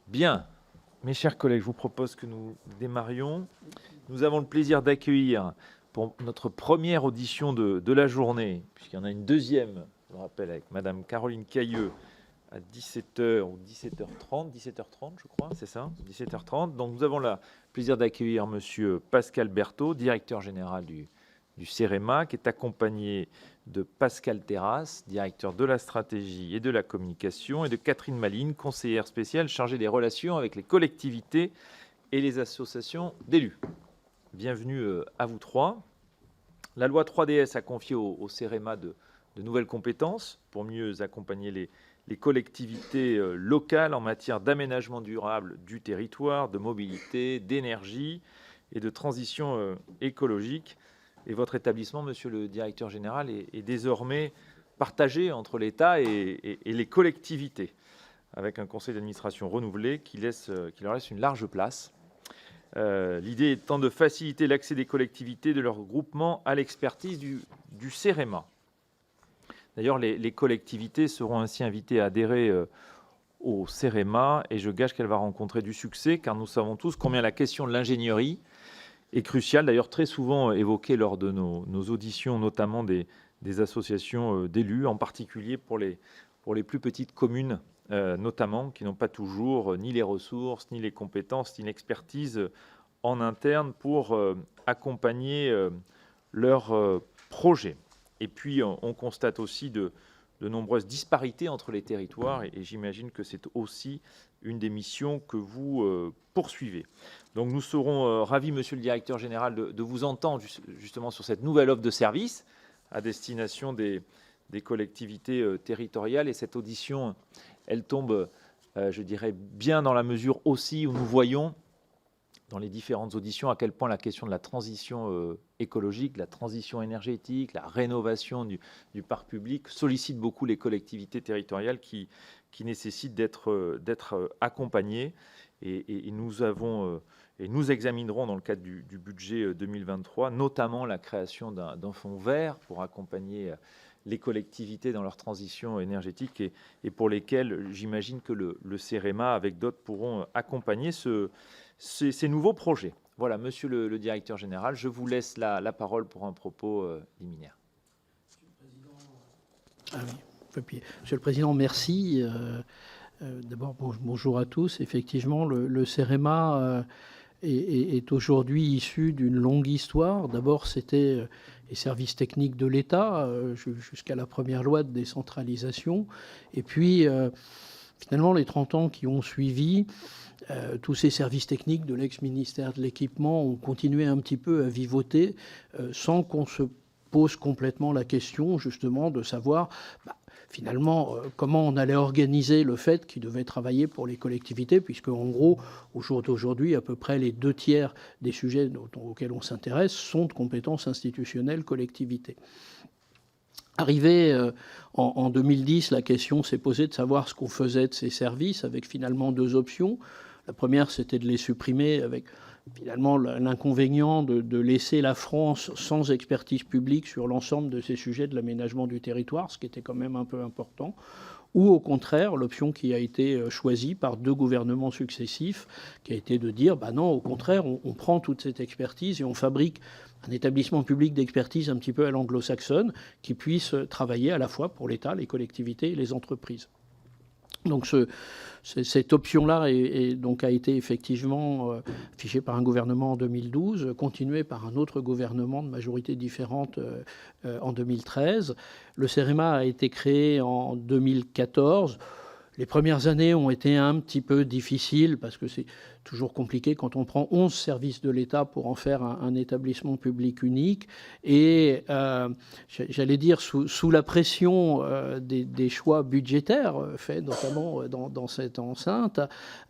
Bien, mes chers collègues, je vous propose que nous démarrions. Nous avons le plaisir d'accueillir pour notre première audition de la journée, puisqu'il y en a une deuxième, je le rappelle, avec Madame Caroline Cayeux à 17h ou 17h30, 17h30 je crois, c'est ça, 17h30. Donc nous avons le plaisir d'accueillir Monsieur Pascal Berthaud, directeur général du CEREMA, qui est accompagné de Pascal Terrasse, directeur de la stratégie et de la communication, et de Catherine Maline, conseillère spéciale chargée des relations avec les collectivités et les associations d'élus. Bienvenue à vous trois. La loi 3DS a confié au CEREMA de nouvelles compétences pour mieux accompagner les collectivités locales en matière d'aménagement durable du territoire, de mobilité, d'énergie et de transition écologique. Et votre établissement, monsieur le directeur général, est désormais partagé entre l'État et les collectivités, avec un conseil d'administration renouvelé qui leur laisse une large place. L'idée étant de faciliter l'accès des collectivités de leur groupement à l'expertise du CEREMA. D'ailleurs, les collectivités seront ainsi invitées à adhérer au CEREMA, et je gage qu'elle va rencontrer du succès, car nous savons tous combien la question de l'ingénierie est crucial, d'ailleurs très souvent évoqué lors de nos auditions, notamment des associations d'élus, en particulier pour les plus petites communes, notamment, qui n'ont pas toujours ni les ressources, ni les compétences, ni l'expertise en interne pour accompagner leurs projets. Et puis, on constate aussi de nombreuses disparités entre les territoires, et j'imagine que c'est aussi une des missions que vous poursuivez. Donc nous serons ravis, monsieur le directeur général, de vous entendre justement sur cette nouvelle offre de service à destination des collectivités territoriales. Et cette audition, elle tombe, je dirais, bien dans la mesure aussi où nous voyons dans les différentes auditions à quel point la question de la transition écologique, la transition énergétique, la rénovation du parc public sollicite beaucoup les collectivités territoriales qui nécessitent d'être accompagnées. Et nous examinerons dans le cadre du budget 2023, notamment la création d'un fonds vert pour accompagner les collectivités dans leur transition énergétique et pour lesquelles j'imagine que le CEREMA, avec d'autres, pourront accompagner ces nouveaux projets. Voilà, monsieur le directeur général, je vous laisse la parole pour un propos liminaire. Monsieur le Président, merci. D'abord, bonjour à tous. Effectivement, le CEREMA est aujourd'hui issu d'une longue histoire. D'abord, c'était les services techniques de l'État jusqu'à la première loi de décentralisation. Et puis, finalement, les 30 ans qui ont suivi, tous ces services techniques de l'ex-ministère de l'Équipement ont continué un petit peu à vivoter sans qu'on se pose complètement la question, justement, de savoir finalement comment on allait organiser le fait qu'ils devaient travailler pour les collectivités, puisque en gros, au jour d'aujourd'hui, à peu près les 2/3 des sujets auxquels on s'intéresse sont de compétences institutionnelles collectivités. Arrivé en 2010, la question s'est posée de savoir ce qu'on faisait de ces services, avec finalement deux options. La première, c'était de les supprimer, avec finalement l'inconvénient de laisser la France sans expertise publique sur l'ensemble de ces sujets de l'aménagement du territoire, ce qui était quand même un peu important. Ou au contraire, l'option qui a été choisie par deux gouvernements successifs, qui a été de dire, non, au contraire, on prend toute cette expertise et on fabrique un établissement public d'expertise un petit peu à l'anglo-saxonne, qui puisse travailler à la fois pour l'État, les collectivités et les entreprises. Donc cette option-là donc a été effectivement affichée par un gouvernement en 2012, continuée par un autre gouvernement de majorité différente en 2013. Le CEREMA a été créé en 2014. Les premières années ont été un petit peu difficiles parce que c'est toujours compliqué quand on prend 11 services de l'État pour en faire un établissement public unique. Et j'allais dire sous la pression des choix budgétaires faits notamment dans cette enceinte,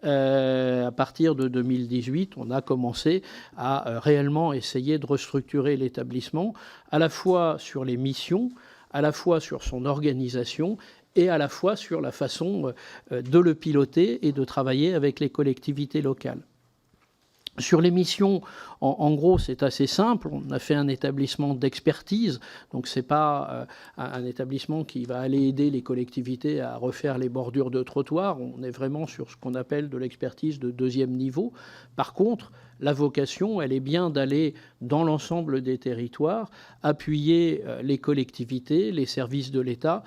à partir de 2018, on a commencé à réellement essayer de restructurer l'établissement, à la fois sur les missions, à la fois sur son organisation et à la fois sur la façon de le piloter et de travailler avec les collectivités locales. Sur les missions, en gros, c'est assez simple. On a fait un établissement d'expertise, donc ce n'est pas un établissement qui va aller aider les collectivités à refaire les bordures de trottoirs. On est vraiment sur ce qu'on appelle de l'expertise de deuxième niveau. Par contre, la vocation, elle est bien d'aller dans l'ensemble des territoires, appuyer les collectivités, les services de l'État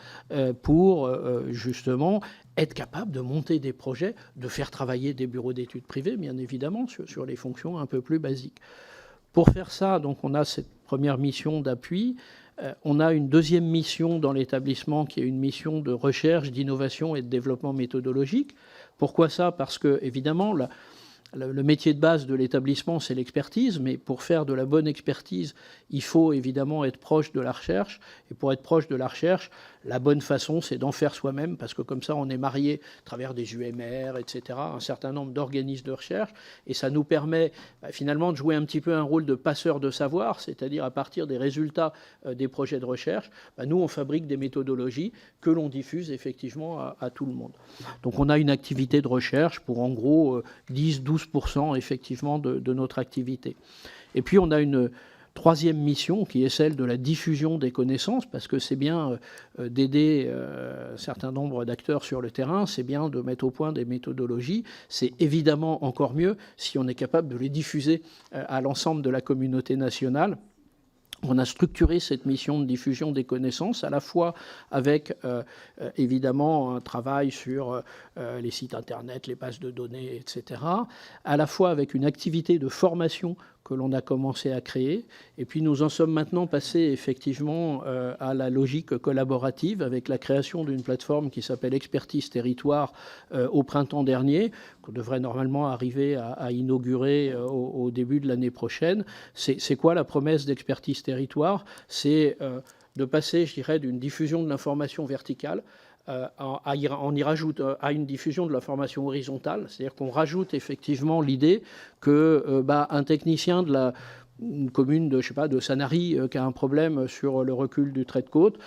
pour justement être capable de monter des projets, de faire travailler des bureaux d'études privés, bien évidemment, sur les fonctions un peu plus basiques. Pour faire ça, donc, on a cette première mission d'appui. On a une deuxième mission dans l'établissement qui est une mission de recherche, d'innovation et de développement méthodologique. Pourquoi ça? Parce que, évidemment, le métier de base de l'établissement, c'est l'expertise, mais pour faire de la bonne expertise, il faut évidemment être proche de la recherche. Et pour être proche de la recherche, la bonne façon, c'est d'en faire soi-même, parce que comme ça, on est marié à travers des UMR, etc., un certain nombre d'organismes de recherche, et ça nous permet finalement de jouer un petit peu un rôle de passeur de savoir, c'est-à-dire à partir des résultats des projets de recherche, nous, on fabrique des méthodologies que l'on diffuse effectivement à tout le monde. Donc on a une activité de recherche pour en gros 10-12% effectivement de notre activité. Et puis on a une troisième mission qui est celle de la diffusion des connaissances, parce que c'est bien d'aider un certain nombre d'acteurs sur le terrain, c'est bien de mettre au point des méthodologies, c'est évidemment encore mieux si on est capable de les diffuser à l'ensemble de la communauté nationale. On a structuré cette mission de diffusion des connaissances à la fois avec évidemment un travail sur les sites internet, les bases de données, etc., à la fois avec une activité de formation que l'on a commencé à créer. Et puis nous en sommes maintenant passés effectivement à la logique collaborative avec la création d'une plateforme qui s'appelle Expertise Territoire au printemps dernier, qu'on devrait normalement arriver à inaugurer au début de l'année prochaine. C'est quoi la promesse d'Expertise Territoire? C'est de passer, je dirais, d'une diffusion de l'information verticale on y rajoute à une diffusion de l'information horizontale, c'est-à-dire qu'on rajoute effectivement l'idée que un technicien de une commune de, je sais pas, de Sanary qui a un problème sur le recul du trait de côte,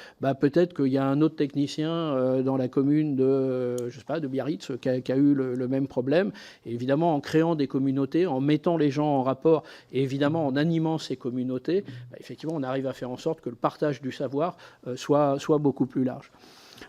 peut-être qu'il y a un autre technicien dans la commune de, je sais pas, de Biarritz qui a eu le même problème. Et évidemment, en créant des communautés, en mettant les gens en rapport et évidemment en animant ces communautés, effectivement, on arrive à faire en sorte que le partage du savoir soit beaucoup plus large.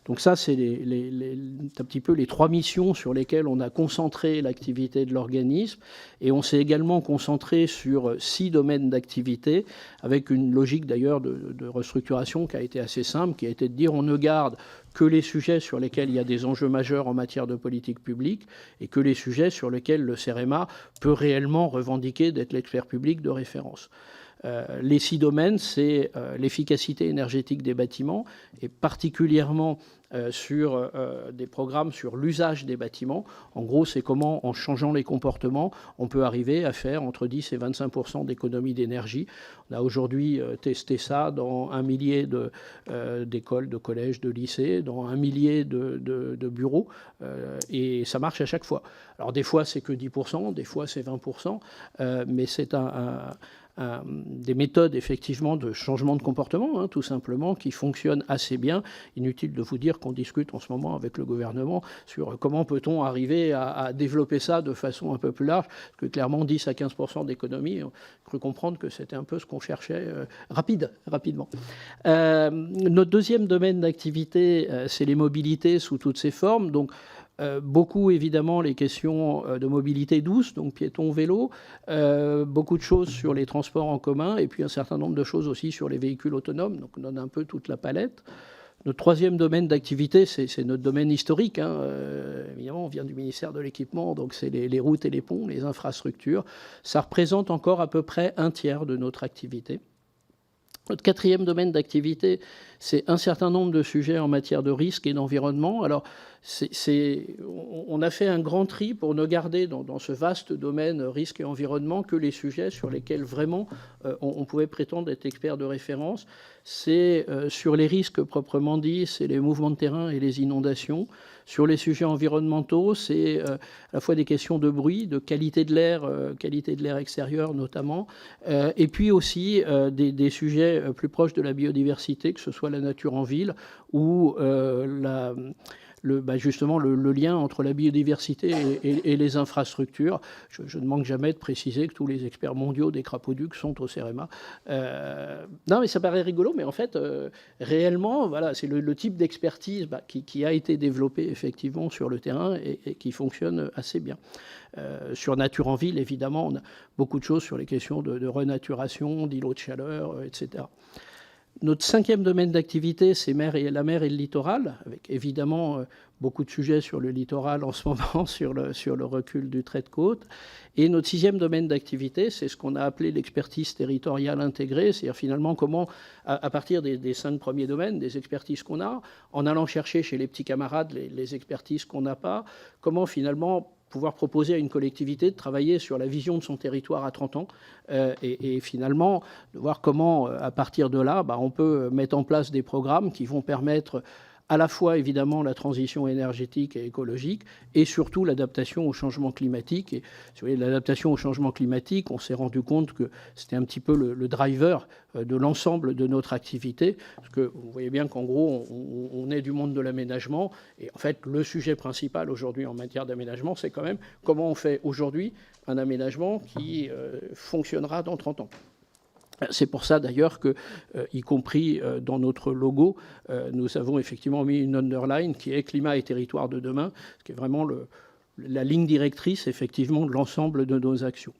Donc ça, c'est un petit peu les trois missions sur lesquelles on a concentré l'activité de l'organisme. Et on s'est également concentré sur 6 domaines d'activité, avec une logique d'ailleurs de restructuration qui a été assez simple, qui a été de dire on ne garde que les sujets sur lesquels il y a des enjeux majeurs en matière de politique publique et que les sujets sur lesquels le CEREMA peut réellement revendiquer d'être l'expert public de référence. Les 6 domaines, c'est l'efficacité énergétique des bâtiments et particulièrement sur des programmes sur l'usage des bâtiments. En gros, c'est comment, en changeant les comportements, on peut arriver à faire entre 10 et 25% d'économie d'énergie. On a aujourd'hui testé ça dans 1 millier d'écoles, de collèges, de lycées, dans 1 millier de bureaux, et ça marche à chaque fois. Alors des fois, c'est que 10%, des fois, c'est 20%, mais c'est des méthodes effectivement de changement de comportement, tout simplement, qui fonctionnent assez bien. Inutile de vous dire qu'on discute en ce moment avec le gouvernement sur comment peut-on arriver à développer ça de façon un peu plus large, parce que clairement 10 à 15% d'économie, on a cru comprendre que c'était un peu ce qu'on cherchait rapidement. Notre deuxième domaine d'activité, c'est les mobilités sous toutes ses formes. Donc beaucoup évidemment les questions de mobilité douce, donc piétons, vélos, beaucoup de choses sur les transports en commun et puis un certain nombre de choses aussi sur les véhicules autonomes, donc on donne un peu toute la palette. Notre troisième domaine d'activité, c'est notre domaine historique. Évidemment, on vient du ministère de l'Équipement, donc c'est les routes et les ponts, les infrastructures. Ça représente encore à peu près 1/3 de notre activité. Notre quatrième domaine d'activité, c'est un certain nombre de sujets en matière de risque et d'environnement. Alors, on a fait un grand tri pour ne garder dans ce vaste domaine risque et environnement que les sujets sur lesquels vraiment on pouvait prétendre être expert de référence. C'est sur les risques proprement dit, c'est les mouvements de terrain et les inondations. Sur les sujets environnementaux, c'est à la fois des questions de bruit, de qualité de l'air extérieur notamment, et puis aussi des sujets plus proches de la biodiversité, que ce soit la nature en ville ou justement le lien entre la biodiversité et les infrastructures. Je ne manque jamais de préciser que tous les experts mondiaux des crapauducs sont au CEREMA. Non, mais ça paraît rigolo, mais en fait, réellement, voilà, c'est le type d'expertise qui a été développé effectivement sur le terrain et qui fonctionne assez bien. Sur Nature en ville, évidemment, on a beaucoup de choses sur les questions de renaturation, d'îlots de chaleur, etc. Notre 5e domaine d'activité, c'est la mer et le littoral, avec évidemment beaucoup de sujets sur le littoral en ce moment, sur le recul du trait de côte. Et notre 6e domaine d'activité, c'est ce qu'on a appelé l'expertise territoriale intégrée, c'est-à-dire finalement comment, à partir des 5 premiers domaines, des expertises qu'on a, en allant chercher chez les petits camarades les expertises qu'on n'a pas, comment finalement pouvoir proposer à une collectivité de travailler sur la vision de son territoire à 30 ans et finalement de voir comment, à partir de là, on peut mettre en place des programmes qui vont permettre à la fois évidemment la transition énergétique et écologique et surtout l'adaptation au changement climatique. Et si vous voyez, l'adaptation au changement climatique, on s'est rendu compte que c'était un petit peu le driver de l'ensemble de notre activité, parce que vous voyez bien qu'en gros, on est du monde de l'aménagement, et en fait, le sujet principal aujourd'hui en matière d'aménagement, c'est quand même comment on fait aujourd'hui un aménagement qui fonctionnera dans 30 ans. C'est pour ça d'ailleurs que, y compris dans notre logo, nous avons effectivement mis une underline qui est climat et territoire de demain, ce qui est vraiment la ligne directrice effectivement de l'ensemble de nos actions.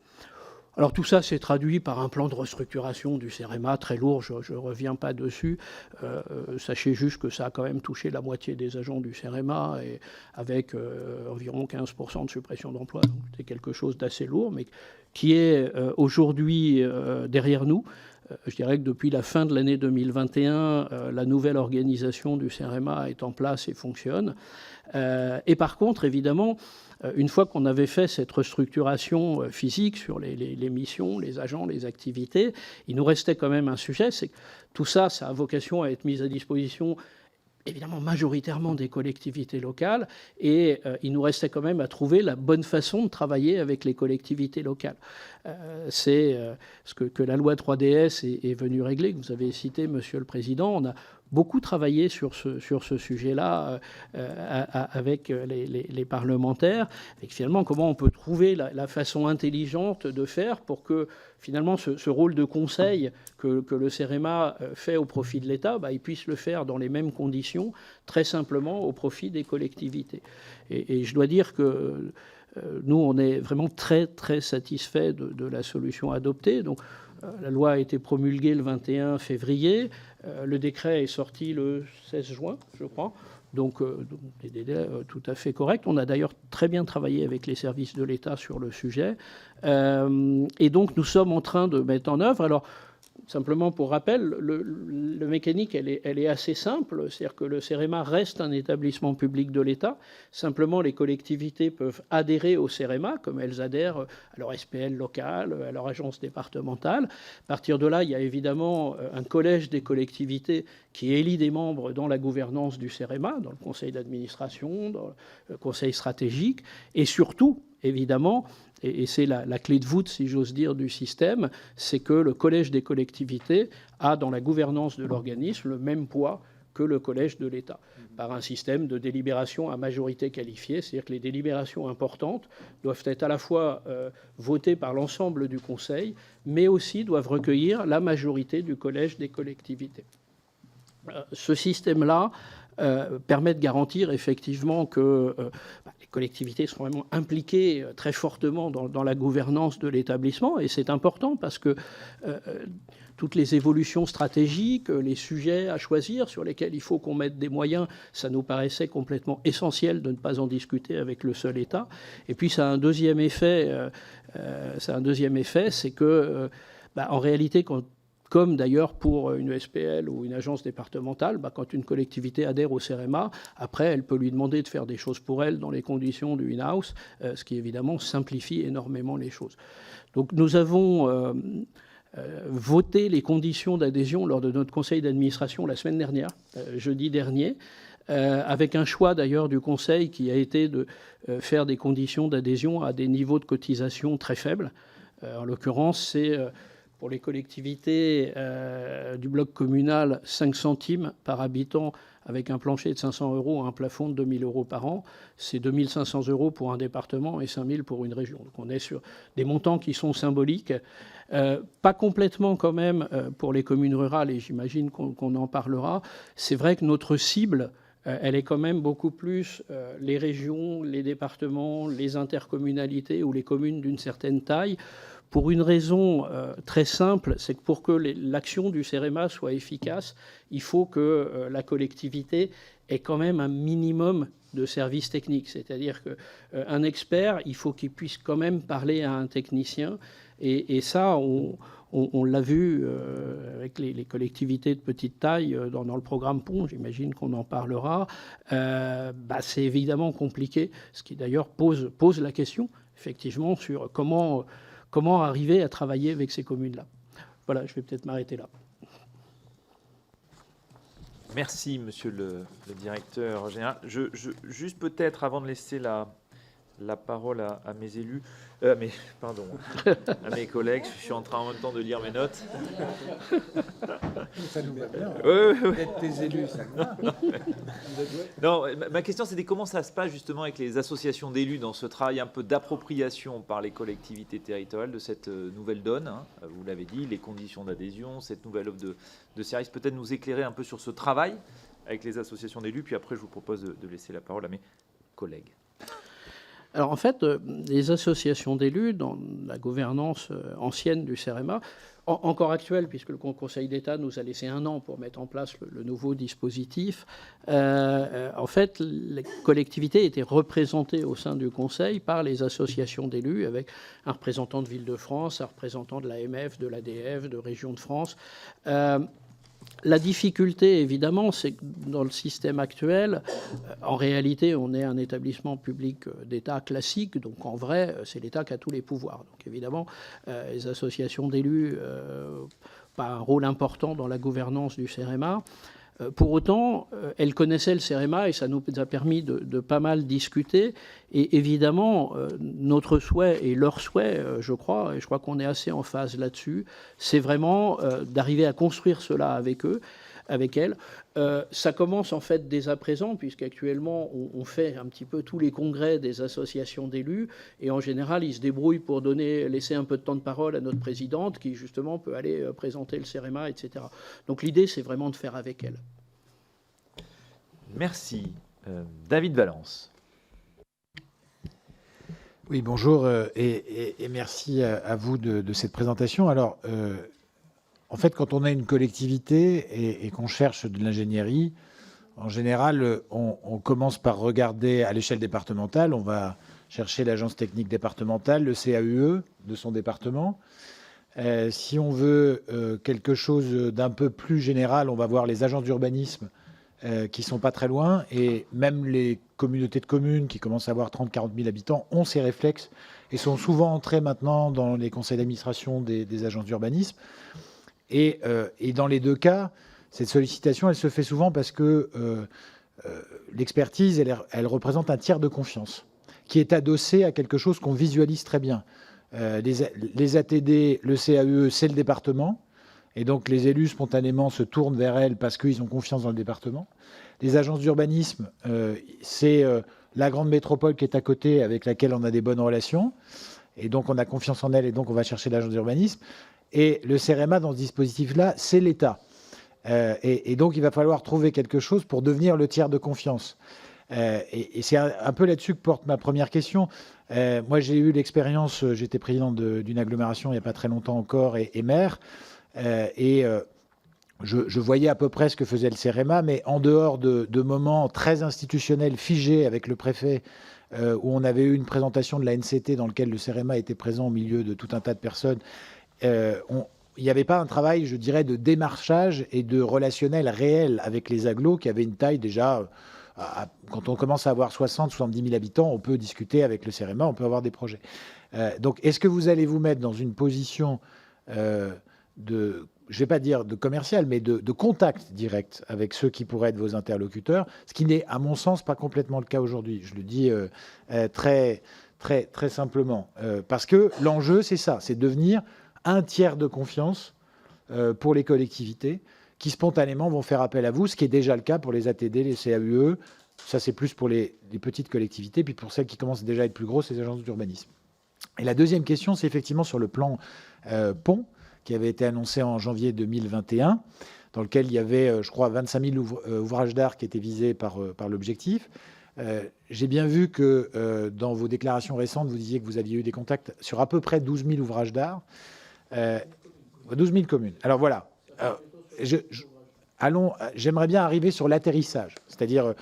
Alors tout ça s'est traduit par un plan de restructuration du CEREMA très lourd, je ne reviens pas dessus. Sachez juste que ça a quand même touché la moitié des agents du CEREMA et avec environ 15% de suppression d'emplois. Donc c'est quelque chose d'assez lourd, mais qui est aujourd'hui derrière nous. Je dirais que depuis la fin de l'année 2021, la nouvelle organisation du CEREMA est en place et fonctionne. Et par contre, évidemment, une fois qu'on avait fait cette restructuration physique sur les missions, les agents, les activités, il nous restait quand même un sujet, c'est que tout ça, ça a vocation à être mis à disposition évidemment majoritairement des collectivités locales, et il nous restait quand même à trouver la bonne façon de travailler avec les collectivités locales. C'est ce que la loi 3DS est venue régler, que vous avez cité, Monsieur le Président. On a beaucoup travaillé sur ce sujet-là avec les parlementaires, et finalement comment on peut trouver la façon intelligente de faire pour que finalement ce rôle de conseil que le CEREMA fait au profit de l'État, il puisse le faire dans les mêmes conditions, très simplement au profit des collectivités. Et je dois dire que nous, on est vraiment très, très satisfaits de la solution adoptée. Donc, la loi a été promulguée le 21 février. Le décret est sorti le 16 juin, je crois. Donc, des délais tout à fait corrects. On a d'ailleurs très bien travaillé avec les services de l'État sur le sujet. Et donc, nous sommes en train de mettre en œuvre. Alors, simplement pour rappel, le mécanique, elle est assez simple. C'est-à-dire que le CEREMA reste un établissement public de l'État. Simplement, les collectivités peuvent adhérer au CEREMA, comme elles adhèrent à leur SPL locale, à leur agence départementale. À partir de là, il y a évidemment un collège des collectivités qui élit des membres dans la gouvernance du CEREMA, dans le conseil d'administration, dans le conseil stratégique, et surtout, évidemment, et c'est la clé de voûte, si j'ose dire, du système, c'est que le collège des collectivités a dans la gouvernance de l'organisme le même poids que le collège de l'État, par un système de délibération à majorité qualifiée, c'est-à-dire que les délibérations importantes doivent être à la fois votées par l'ensemble du conseil, mais aussi doivent recueillir la majorité du collège des collectivités. Ce système-là permet de garantir effectivement que les collectivités sont vraiment impliquées très fortement dans la gouvernance de l'établissement, et c'est important parce que toutes les évolutions stratégiques, les sujets à choisir sur lesquels il faut qu'on mette des moyens, ça nous paraissait complètement essentiel de ne pas en discuter avec le seul État. Et puis ça a un deuxième effet, c'est que en réalité, comme d'ailleurs pour une SPL ou une agence départementale, quand une collectivité adhère au CEREMA, après, elle peut lui demander de faire des choses pour elle dans les conditions du in-house, ce qui évidemment simplifie énormément les choses. Donc nous avons voté les conditions d'adhésion lors de notre conseil d'administration la semaine dernière, jeudi dernier, avec un choix d'ailleurs du conseil qui a été de faire des conditions d'adhésion à des niveaux de cotisation très faibles. En l'occurrence, c'est pour les collectivités du bloc communal 5 centimes par habitant avec un plancher de 500 € un plafond de 2 000 € par an. C'est 2 500 € pour un département et 5 000 pour une région. Donc on est sur des montants qui sont symboliques. Pas complètement quand même pour les communes rurales, et j'imagine qu'on en parlera. C'est vrai que notre cible, elle est quand même beaucoup plus les régions, les départements, les intercommunalités ou les communes d'une certaine taille, pour une raison très simple, c'est que pour que l'action du CEREMA soit efficace, il faut que la collectivité ait quand même un minimum de services techniques. C'est-à-dire qu'un expert, il faut qu'il puisse quand même parler à un technicien. Et ça, on l'a vu avec les collectivités de petite taille dans le programme Pont, j'imagine qu'on en parlera. C'est évidemment compliqué, ce qui d'ailleurs pose la question, effectivement, sur comment arriver à travailler avec ces communes-là. Voilà, je vais peut-être m'arrêter là. Merci, monsieur le directeur général. Juste peut-être, avant de laisser la parole à mes élus, à mes collègues, je suis en train en même temps de lire mes notes. Ça nous va bien. Ouais. D'être tes élus, ça nous va. Non, ma question c'était comment ça se passe justement avec les associations d'élus dans ce travail un peu d'appropriation par les collectivités territoriales de cette nouvelle donne, hein. Vous l'avez dit, les conditions d'adhésion, cette nouvelle offre de services. Peut-être nous éclairer un peu sur ce travail avec les associations d'élus, puis après je vous propose de laisser la parole à mes collègues. Alors en fait, les associations d'élus, dans la gouvernance ancienne du CEREMA, encore actuelle, puisque le Conseil d'État nous a laissé 1 an pour mettre en place le nouveau dispositif, en fait, les collectivités étaient représentées au sein du Conseil par les associations d'élus, avec un représentant de Ville-de-France, un représentant de l'AMF, de l'ADF, de Région de France. La difficulté, évidemment, c'est que dans le système actuel, en réalité, on est un établissement public d'État classique, donc en vrai, c'est l'État qui a tous les pouvoirs. Donc évidemment, les associations d'élus n'ont pas un rôle important dans la gouvernance du CEREMA. Pour autant, elles connaissaient le CEREMA et ça nous a permis de pas mal discuter. Et évidemment, notre souhait et leur souhait, je crois, et je crois qu'on est assez en phase là-dessus, c'est vraiment d'arriver à construire cela avec eux, avec elles. Ça commence en fait dès à présent, puisqu'actuellement, on fait un petit peu tous les congrès des associations d'élus, et en général, ils se débrouillent pour laisser un peu de temps de parole à notre présidente, qui justement peut aller présenter le CEREMA, etc. Donc l'idée, c'est vraiment de faire avec elle. Merci. David Valence. Oui, bonjour et merci à vous de cette présentation. Alors, en fait, quand on a une collectivité et qu'on cherche de l'ingénierie, en général, on commence par regarder à l'échelle départementale. On va chercher l'agence technique départementale, le CAUE de son département. Si on veut quelque chose d'un peu plus général, on va voir les agences d'urbanisme qui ne sont pas très loin. Et même les communautés de communes qui commencent à avoir 30-40 000 habitants ont ces réflexes et sont souvent entrés maintenant dans les conseils d'administration des agences d'urbanisme. Et dans les deux cas, cette sollicitation, elle se fait souvent parce que l'expertise, elle représente un tiers de confiance qui est adossé à quelque chose qu'on visualise très bien. Les ATD, le CAUE, c'est le département. Et donc, les élus, spontanément, se tournent vers elles parce qu'ils ont confiance dans le département. Les agences d'urbanisme, c'est la grande métropole qui est à côté, avec laquelle on a des bonnes relations. Et donc, on a confiance en elle, et donc, on va chercher l'agence d'urbanisme. Et le CEREMA, dans ce dispositif-là, c'est l'État. Et donc, il va falloir trouver quelque chose pour devenir le tiers de confiance. Et c'est un peu là-dessus que porte ma première question. Moi, j'ai eu l'expérience, j'étais président d'une agglomération il n'y a pas très longtemps encore, et maire. Je voyais à peu près ce que faisait le CEREMA, mais en dehors de moments très institutionnels figés avec le préfet, où on avait eu une présentation de la NCT dans lequel le CEREMA était présent au milieu de tout un tas de personnes, il n'y avait pas un travail, je dirais, de démarchage et de relationnel réel avec les agglos qui avaient une taille déjà... Quand on commence à avoir 60-70 000 habitants, on peut discuter avec le CEREMA, on peut avoir des projets. Donc, est-ce que vous allez vous mettre dans une position de, je ne vais pas dire de commercial, mais de contact direct avec ceux qui pourraient être vos interlocuteurs, ce qui n'est, à mon sens, pas complètement le cas aujourd'hui. Je le dis très simplement. Parce que l'enjeu, c'est ça, c'est devenir un tiers de confiance pour les collectivités. qui spontanément vont faire appel à vous, ce qui est déjà le cas pour les ATD, les CAUE. Ça, c'est plus pour les petites collectivités, puis pour celles qui commencent déjà à être plus grosses, les agences d'urbanisme. Et la deuxième question, c'est effectivement sur le plan pont, qui avait été annoncé en janvier 2021, dans lequel il y avait, je crois, 25 000 ouvrages d'art qui étaient visés par l'objectif. J'ai bien vu que dans vos déclarations récentes, vous disiez que vous aviez eu des contacts sur à peu près 12 000 ouvrages d'art, 12 000 communes. Alors voilà, j'aimerais bien arriver sur l'atterrissage, c'est-à-dire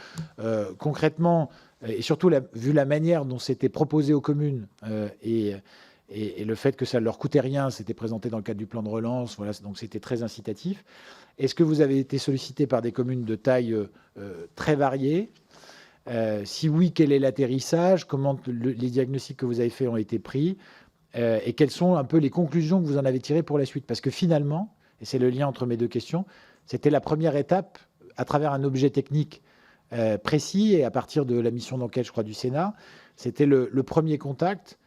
concrètement, et surtout vu la manière dont c'était proposé aux communes et le fait que ça ne leur coûtait rien, c'était présenté dans le cadre du plan de relance, voilà, donc c'était très incitatif. Est-ce que vous avez été sollicité par des communes de taille très variée? Si oui, quel est l'atterrissage? Comment les diagnostics que vous avez faits ont été pris? Et quelles sont un peu les conclusions que vous en avez tirées pour la suite? Parce que finalement, et c'est le lien entre mes deux questions, c'était la première étape à travers un objet technique précis et à partir de la mission d'enquête, je crois, du Sénat. C'était le premier contact,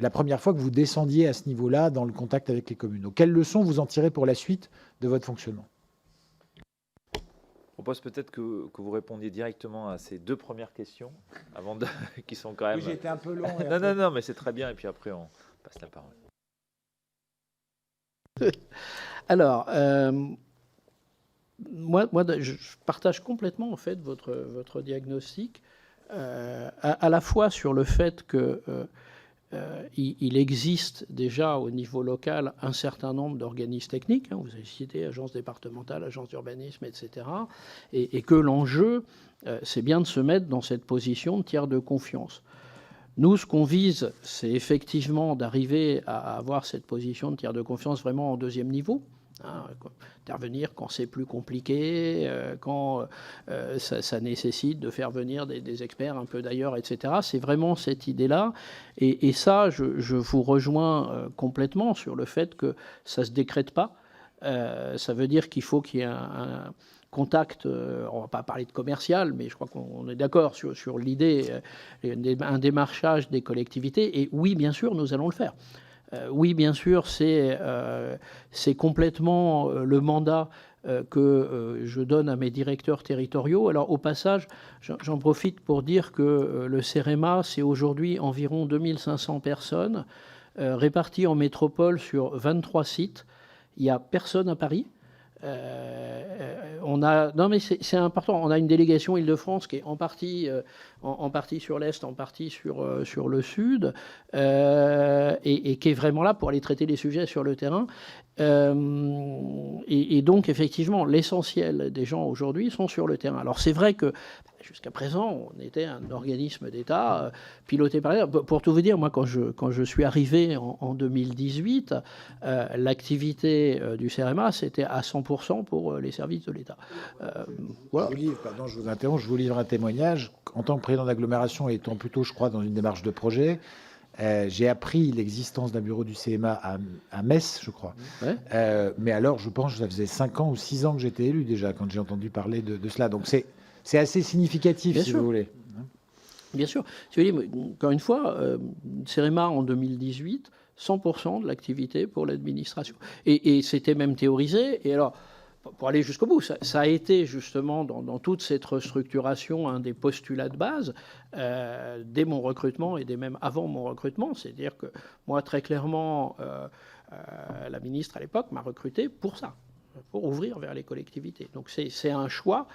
la première fois que vous descendiez à ce niveau-là dans le contact avec les communes. Donc, quelles leçons vous en tirez pour la suite de votre fonctionnement? Je propose peut-être que vous répondiez directement à ces deux premières questions, qui sont quand même... Oui, j'ai été un peu long. Non, mais c'est très bien, et puis après, on passe la parole. Alors, moi, je partage complètement en fait votre diagnostic, à la fois sur le fait que il existe déjà au niveau local un certain nombre d'organismes techniques, vous avez cité agences départementales, agences d'urbanisme, etc., et que l'enjeu, c'est bien de se mettre dans cette position de tiers de confiance. Nous, ce qu'on vise, c'est effectivement d'arriver à avoir cette position de tiers de confiance vraiment en deuxième niveau, intervenir quand c'est plus compliqué, quand ça nécessite de faire venir des experts un peu d'ailleurs, etc. C'est vraiment cette idée-là. Et ça, je vous rejoins complètement sur le fait que ça ne se décrète pas. Ça veut dire qu'il faut qu'il y ait un contact, on ne va pas parler de commercial, mais je crois qu'on est d'accord sur l'idée, un démarchage des collectivités. Et oui, bien sûr, nous allons le faire. Oui, bien sûr, c'est complètement le mandat que je donne à mes directeurs territoriaux. Alors, au passage, j'en profite pour dire que le CEREMA, c'est aujourd'hui environ 2500 personnes réparties en métropole sur 23 sites. Il n'y a personne à Paris. Non, mais c'est important. On a une délégation Île-de-France qui est en partie sur l'Est, en partie sur le Sud, et qui est vraiment là pour aller traiter les sujets sur le terrain. Et donc, effectivement, l'essentiel des gens aujourd'hui sont sur le terrain. Alors, c'est vrai que jusqu'à présent, on était un organisme d'État piloté par l'État. Pour tout vous dire, moi, quand je suis arrivé en 2018, l'activité du CEREMA, c'était à 100% pour les services de l'État. Voilà. Pardon, je vous interromps, je vous livre un témoignage. En tant que président d'agglomération et étant plutôt, je crois, dans une démarche de projet, j'ai appris l'existence d'un bureau du CEMA à Metz, je crois. Ouais. Mais alors, je pense que ça faisait 5 ans ou 6 ans que j'étais élu déjà, quand j'ai entendu parler de cela. Donc, c'est assez significatif, bien si sûr. Vous voulez. Bien sûr. Si vous voulez, encore une fois, CEREMA en 2018, 100% de l'activité pour l'administration. Et c'était même théorisé. Et alors, pour aller jusqu'au bout, ça a été justement dans toute cette restructuration un des postulats de base dès mon recrutement et dès même avant mon recrutement. C'est-à-dire que moi, très clairement, la ministre à l'époque m'a recruté pour ça, pour ouvrir vers les collectivités. Donc c'est un choix.